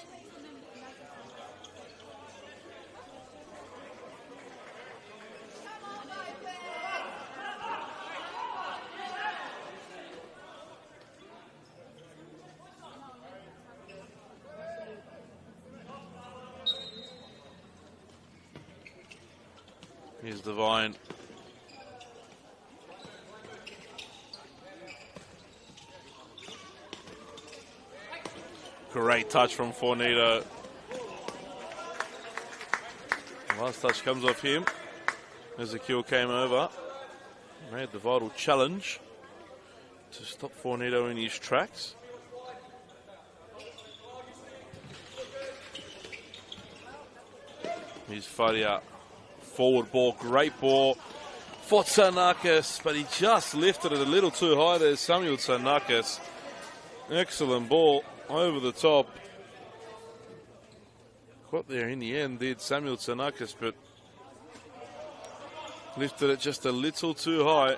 Here's Devine. Great touch from Fornito. Last touch comes off him. Ezekiel came over. Made the vital challenge to stop Fornito in his tracks. Here's Fadia. Forward ball, great ball for Tsanakis, but he just lifted it a little too high there. Samuel Tsanakis. Excellent ball over the top. Got there in the end, did Samuel Tsanakis, but lifted it just a little too high.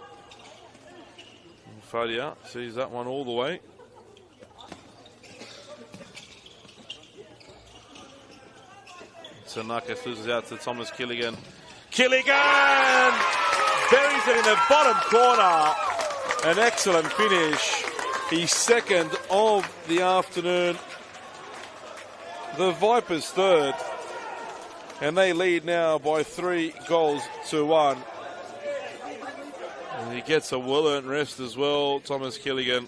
And Fadia sees that one all the way. Tsanakis loses out to Thomas Killigan. Killigan buries it in the bottom corner. An excellent finish. His second of the afternoon. The Vipers third. And they lead now by 3-1. And he gets a well-earned rest as well, Thomas Killigan.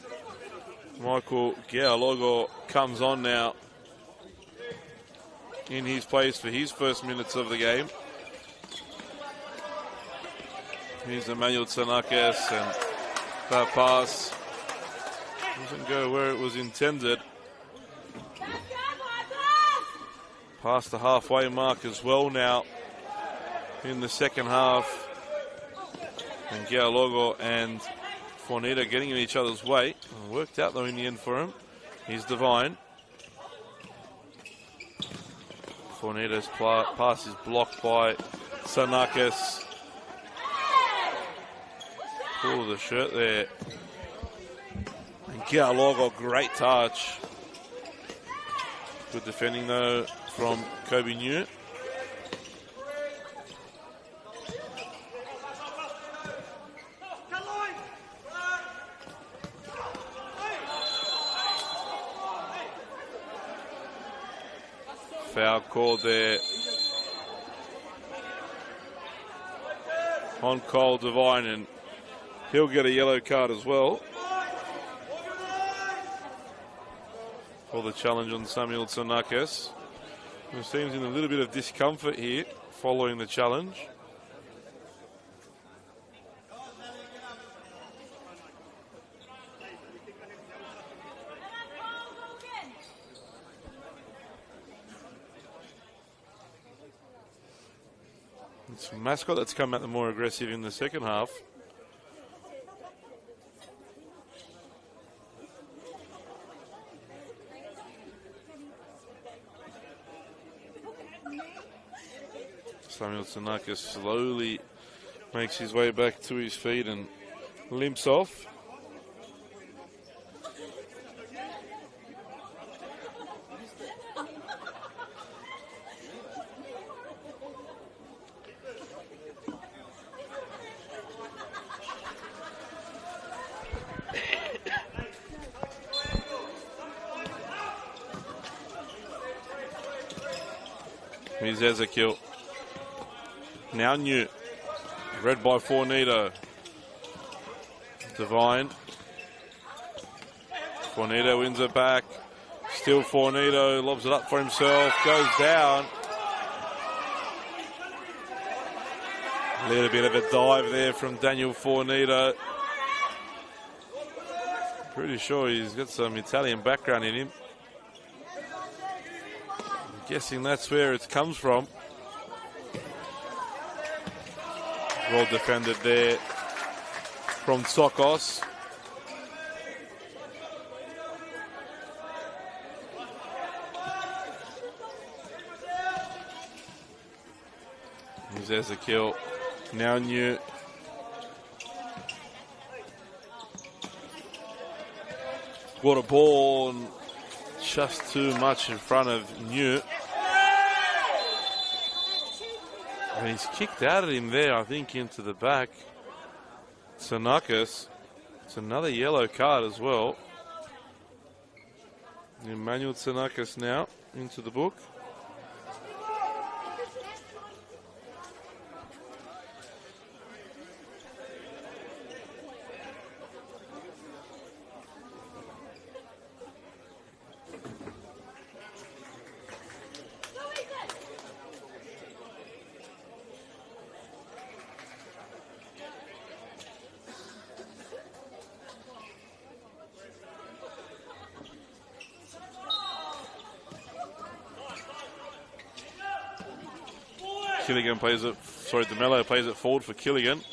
Michael Gealogo comes on now in his place for his first minutes of the game. Here's Emmanuel Tsanakis, and that pass doesn't go where it was intended. Past the halfway mark as well now in the second half. And Gealogo and Fornito getting in each other's way. Worked out though in the end for him. Here's Devine. Fornito's pass is blocked by Tsanakis. Pull the shirt there. And Gealogo, great touch. Good defending though from Kobe New. Foul called there on Cole Devine, and he'll get a yellow card as well for the challenge on Samuel Tsanakis, who seems in a little bit of discomfort here following the challenge. It's Mascot that's come out the more aggressive in the second half. Samuel Tsanakis slowly makes his way back to his feet and limps off. Here's Ezekiel. Now New. Read by Fornito. Divine. Fornito wins it back. Still Fornito. Lobs it up for himself. Goes down. A little bit of a dive there from Daniel Fornito. Pretty sure he's got some Italian background in him. I'm guessing that's where it comes from. Well defended there from Tsokos. Here's Ezekiel. Now New. What a ball, and just too much in front of New. And he's kicked out at him there, I think, into the back. Tsanakis. It's another yellow card as well. Emmanuel Tsanakis now into the book. Killigan plays it, sorry, DeMello plays it forward for Killigan.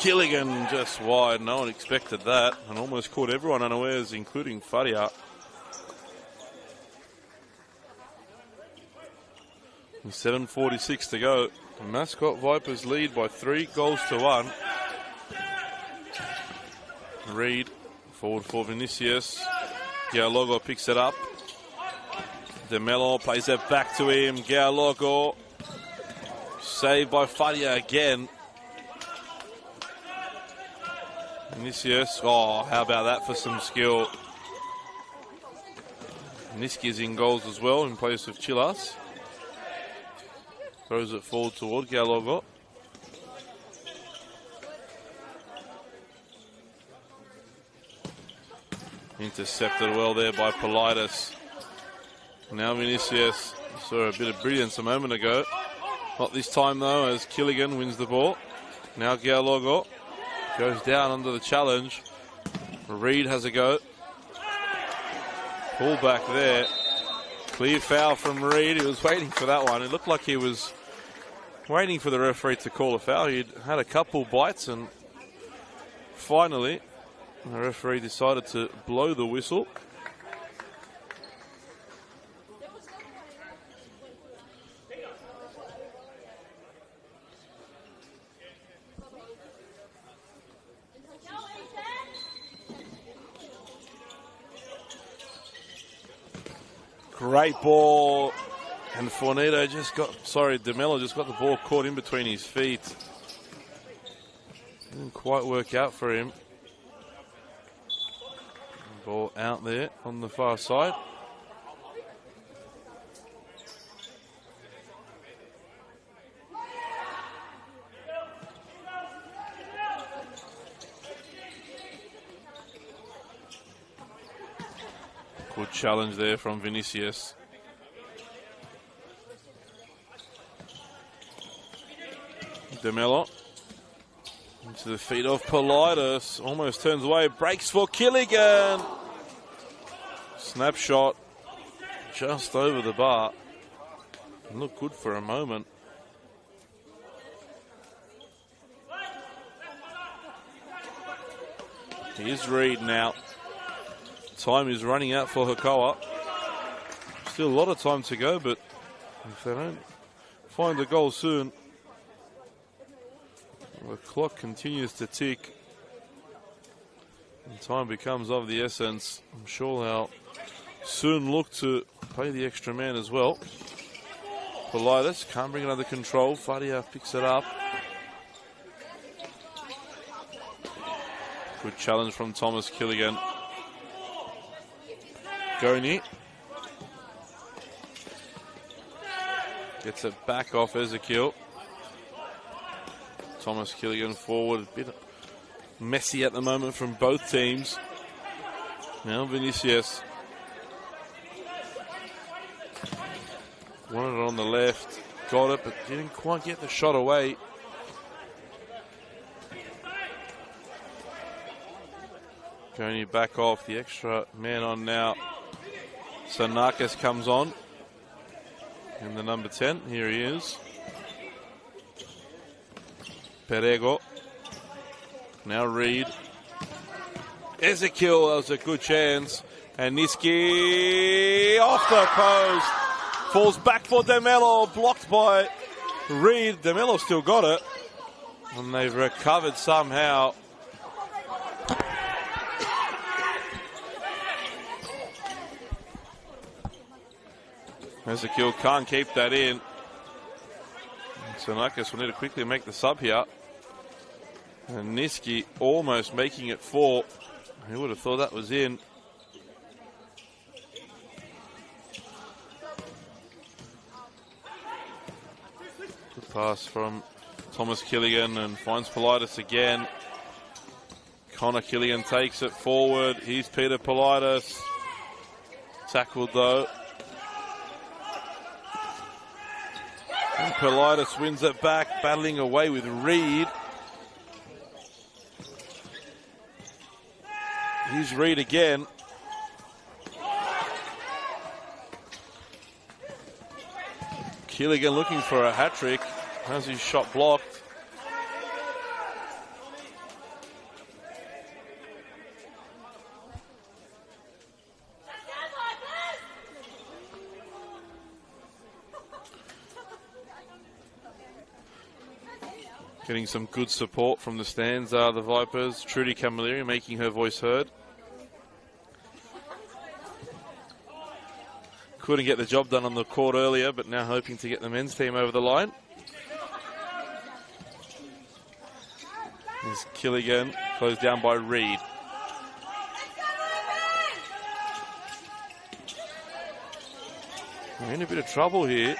Killigan just wide, no one expected that, and almost caught everyone unawares, including Faria. And 7:46 to go. Mascot Vipers lead by 3-1. Reed forward for Vinicius. Gialogo picks it up. DeMello plays it back to him. Gialogo saved by Faria again. Vinicius, oh, how about that for some skill? Niski's in goals as well in place of Chilas. Throws it forward toward Gialogo. Intercepted well there by Politis. Now Vinicius saw a bit of brilliance a moment ago. Not this time though, as Killigan wins the ball. Now Gialogo goes down under the challenge. Reed has a go. Pull back there. Clear foul from Reed. He was waiting for that one. It looked like he was waiting for the referee to call a foul. He'd had a couple bites and finally the referee decided to blow the whistle. Great ball, and Fornito just got, DeMello just got the ball caught in between his feet. Didn't quite work out for him. Ball out there on the far side. Good challenge there from Vinicius. DeMello into the feet of Politis. Almost turns away. Breaks for Killigan. Snapshot just over the bar. Looked good for a moment. Here's Reed now. Time is running out for Hakoah. Still a lot of time to go, but if they don't find a goal soon, the clock continues to tick and time becomes of the essence. I'm sure they'll soon look to play the extra man as well. Politis can't bring it under control. Fadia picks it up. Good challenge from Thomas Killigan. Goni gets it back off Ezekiel. Thomas Killigan forward, a bit messy at the moment from both teams. Now Vinicius wanted it on the left, got it, but didn't quite get the shot away. Goni back off, the extra man on now. Sanakis comes on in the number 10. Here he is. Perego. Now Reed. Ezekiel, that was a good chance. And Niski off the post. Falls back for DeMello, blocked by Reed. DeMello still got it. And they've recovered somehow. Ezekiel can't keep that in. Sanakis will need to quickly make the sub here. And Niski almost making it 4. Who would have thought that was in? Good pass from Thomas Killigan and finds Politis again. Connor Killigan takes it forward. Here's Peter Politis. Tackled though. And Politis wins it back, battling away with Reed. Here's Reed again. Killigan looking for a hat-trick. Has his shot blocked. Getting some good support from the stands are the Vipers. Trudy Camilleri making her voice heard. Couldn't get the job done on the court earlier, but now hoping to get the men's team over the line. Here's Killigan, closed down by Reed. They're in a bit of trouble here.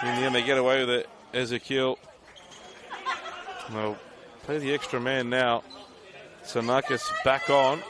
In the end, they get away with it. Ezekiel. They'll play the extra man now. Sanakis back on.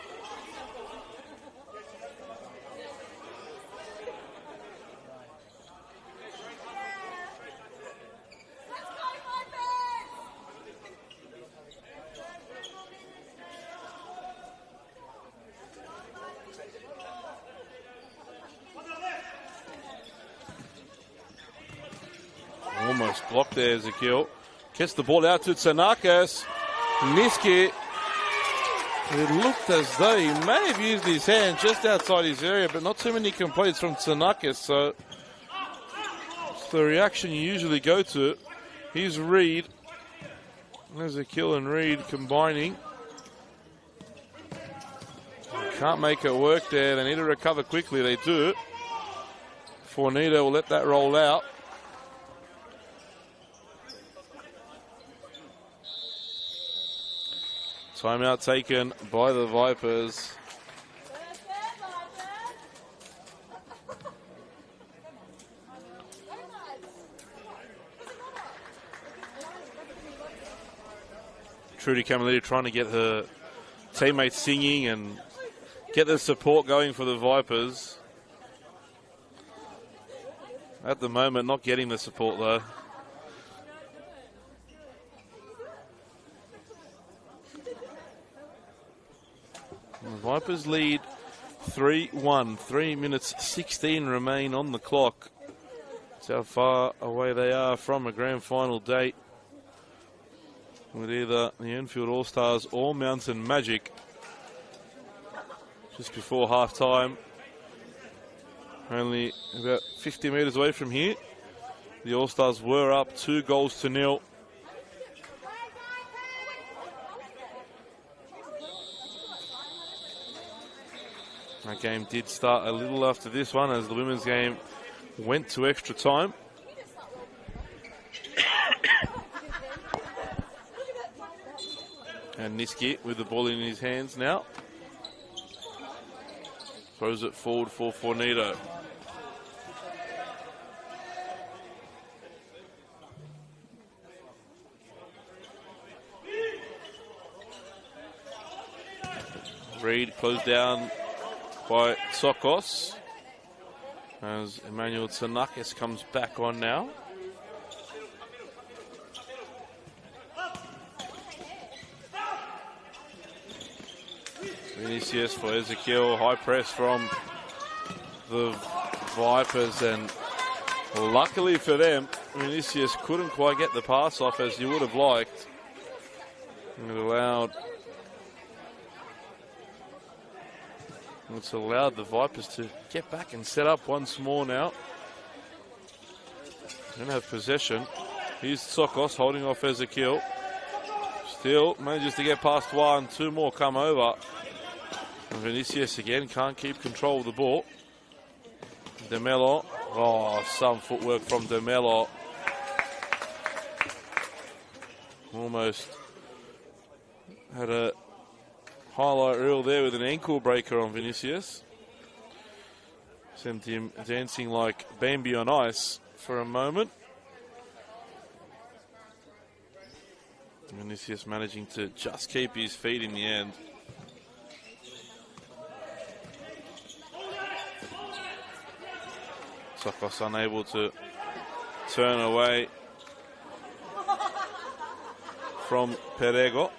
Almost blocked there, Ezekiel. Gets the ball out to Tsanakis. Niski. It looked as though he may have used his hand just outside his area, but not too many complaints from Tsanakis, so it's the reaction you usually go to. Here's Reed. Ezekiel and Reed combining. Can't make it work there. They need to recover quickly. They do. Fornito will let that roll out. Timeout taken by the Vipers. Trudy Camilleri trying to get her teammates singing and get the support going for the Vipers. At the moment, not getting the support though. The Vipers lead 3-1. 3 minutes 16 remain on the clock. That's how far away they are from a grand final date with either the Enfield All-Stars or Mountain Magic. Just before half-time. Only about 50 metres away from here. The All-Stars were up 2-0. That game did start a little after this one as the women's game went to extra time. And Niski with the ball in his hands now. Throws it forward for Fornito. Reed closed down by Tsokos as Emmanuel Tsanakis comes back on now. Vinicius for Ezekiel, high press from the Vipers, and luckily for them, Vinicius couldn't quite get the pass off as you would have liked. It's allowed the Vipers to get back and set up once more now. Going to have possession. Here's Tsokos holding off Ezekiel. Still manages to get past one. Two more come over. And Vinicius again can't keep control of the ball. DeMello. Oh, some footwork from DeMello. Almost had a highlight reel there with an ankle breaker on Vinicius. Sent him dancing like Bambi on ice for a moment. Vinicius managing to just keep his feet in the end. Tsokos unable to turn away from Perego.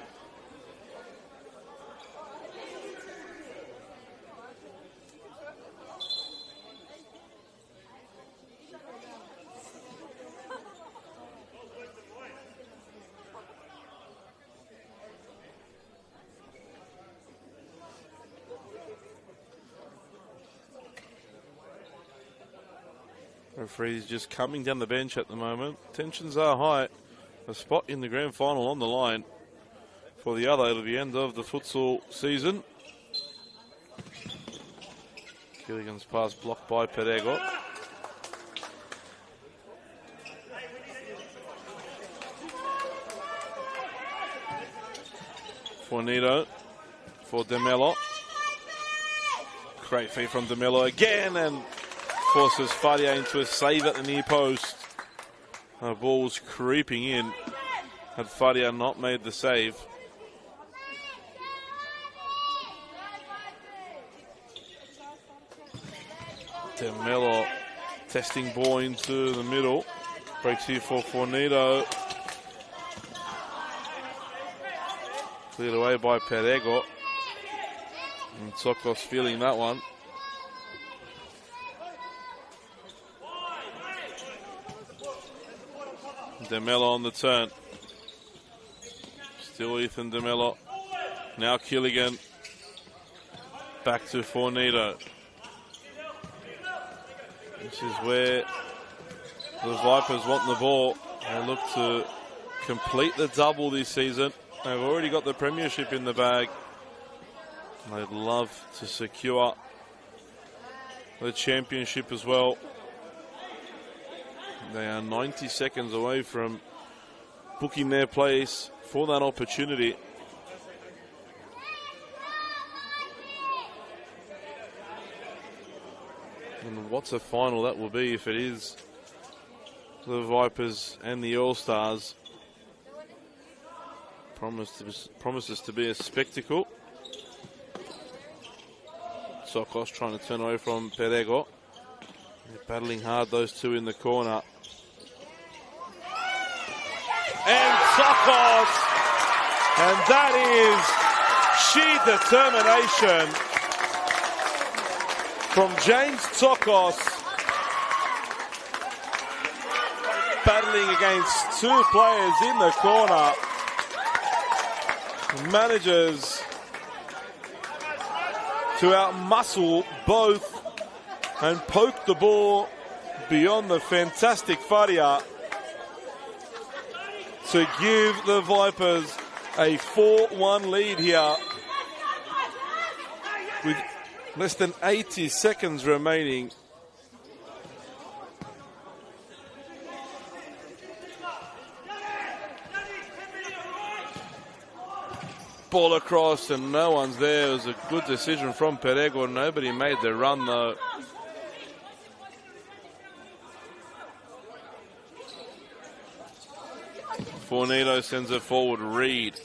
Referee's just coming down the bench at the moment. Tensions are high. A spot in the grand final on the line for the other at the end of the futsal season. Gilligan's pass blocked by Perego. Fornito for DeMello. Great feed from DeMello again, and forces Fadia into a save at the near post. The ball was creeping in. Had Fadia not made the save. DeMello testing ball into the middle. Breaks here for Fornito. Cleared away by Perego. And Tsokos feeling that one. DeMello on the turn. Still Ethan DeMello. Now Killigan. Back to Fornito. This is where the Vipers want the ball. They look to complete the double this season. They've already got the premiership in the bag. They'd love to secure the championship as well. They are 90 seconds away from booking their place for that opportunity. And what's a final that will be if it is the Vipers and the All-Stars. Promises to be a spectacle. Tsokos trying to turn away from Perego. They're battling hard, those two in the corner. And Tsokos! And that is sheer determination from James Tsokos. Battling against two players in the corner. Manages to outmuscle both and poke the ball beyond the fantastic Fadia to give the Vipers a 4-1 lead here with less than 80 seconds remaining. ball across and no one's there. It was a good decision from Perego. Nobody made the run though. Fornito sends it forward. Reed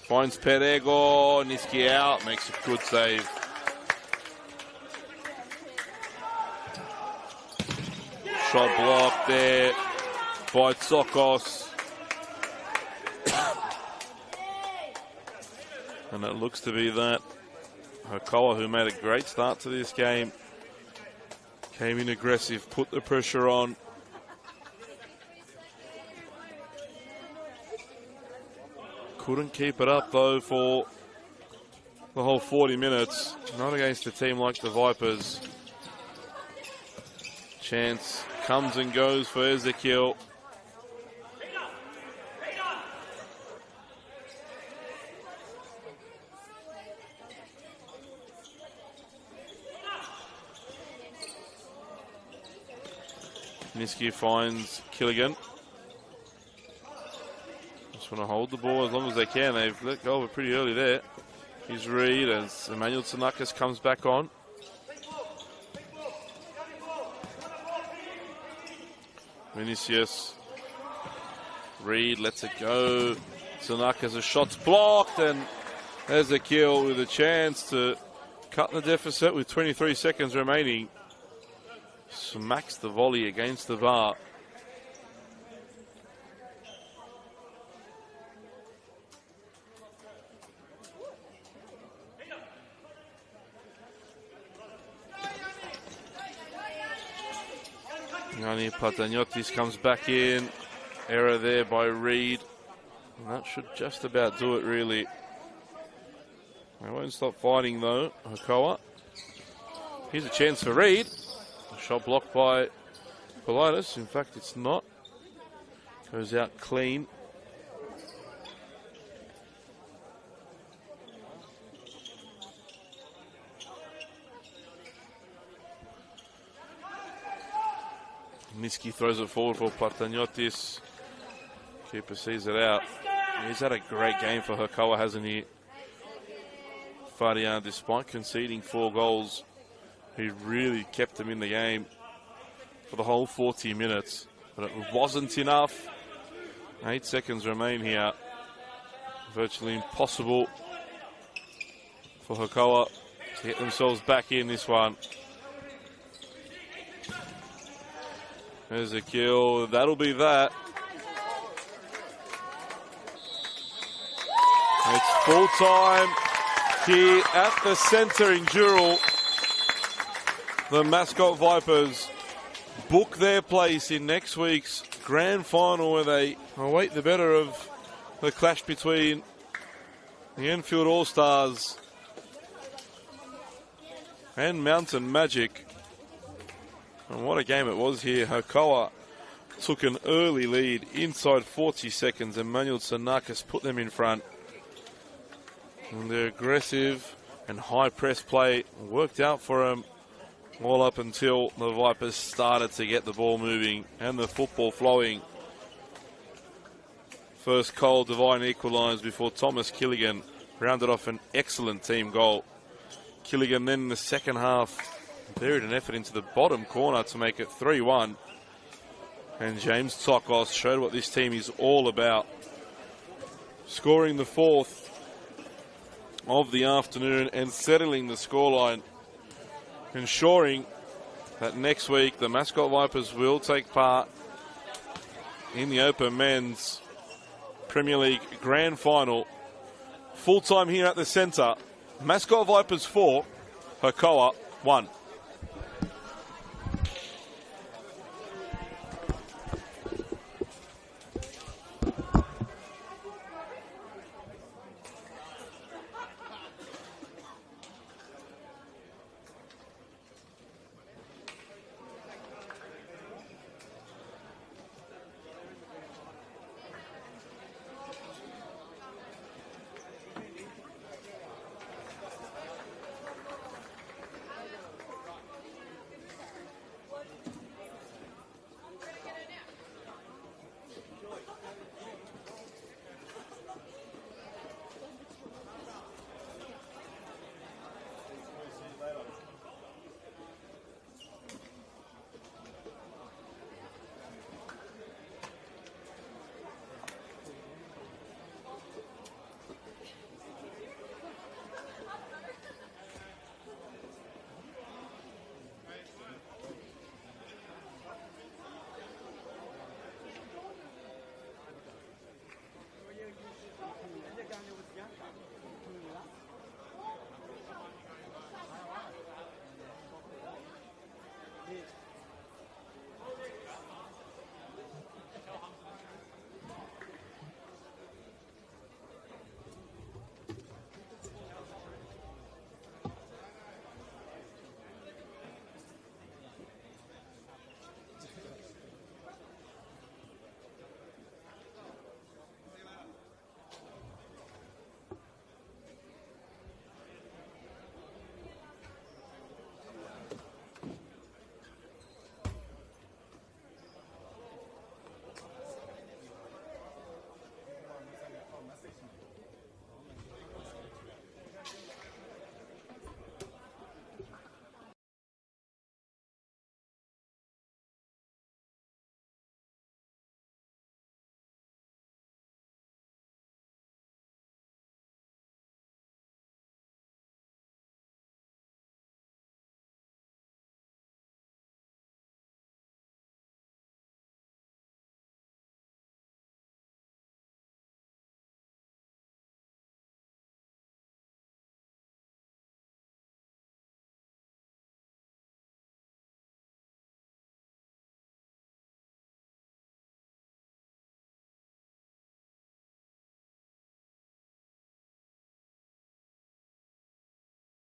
finds Perego. Niski out, makes a good save. Shot blocked there by Tsokos. And it looks to be that Hakoah, who made a great start to this game, came in aggressive, put the pressure on. Couldn't keep it up though for the whole 40 minutes. Not against a team like the Vipers. Chance comes and goes for Ezekiel. Niski finds Killigan. Just want to hold the ball as long as they can. They've let go of it pretty early there. Here's Reed as Emmanuel Tsanakis comes back on. Vinicius. Reed lets it go. Tsanakis, a shot's blocked, and there's a kill with a chance to cut the deficit with 23 seconds remaining. Smacks the volley against the bar. Yanni Pataniotis comes back in. Error there by Reed. And that should just about do it, really. They won't stop fighting, though, Hakoah. Here's a chance for Reed. A shot blocked by Politis. In fact, it's not. Goes out clean. Niski throws it forward for Pataniotis. Keeper sees it out. He's had a great game for Hakoah, hasn't he? Fadian, despite conceding 4 goals, he really kept them in the game for the whole 40 minutes. But it wasn't enough. 8 seconds remain here. Virtually impossible for Hakoah to get themselves back in this one. There's a kill. That'll be that. It's full time here at the centre in Dural. The Mascot Vipers book their place in next week's grand final, where they await the better of the clash between the Enfield All-Stars and Mountain Magic. And what a game it was here. Hakoah took an early lead inside 40 seconds. Emmanuel Tsanakis put them in front. And their aggressive and high press play worked out for them all up until the Vipers started to get the ball moving and the football flowing. First, Cole Devine equalised before Thomas Killigan rounded off an excellent team goal. Killigan then in the second half buried an effort into the bottom corner to make it 3-1. And James Tsokos showed what this team is all about, scoring the 4th of the afternoon and settling the scoreline, ensuring that next week the Mascot Vipers will take part in the Open Men's Premier League Grand Final. Full time here at the centre. Mascot Vipers 4, Hakoah 1.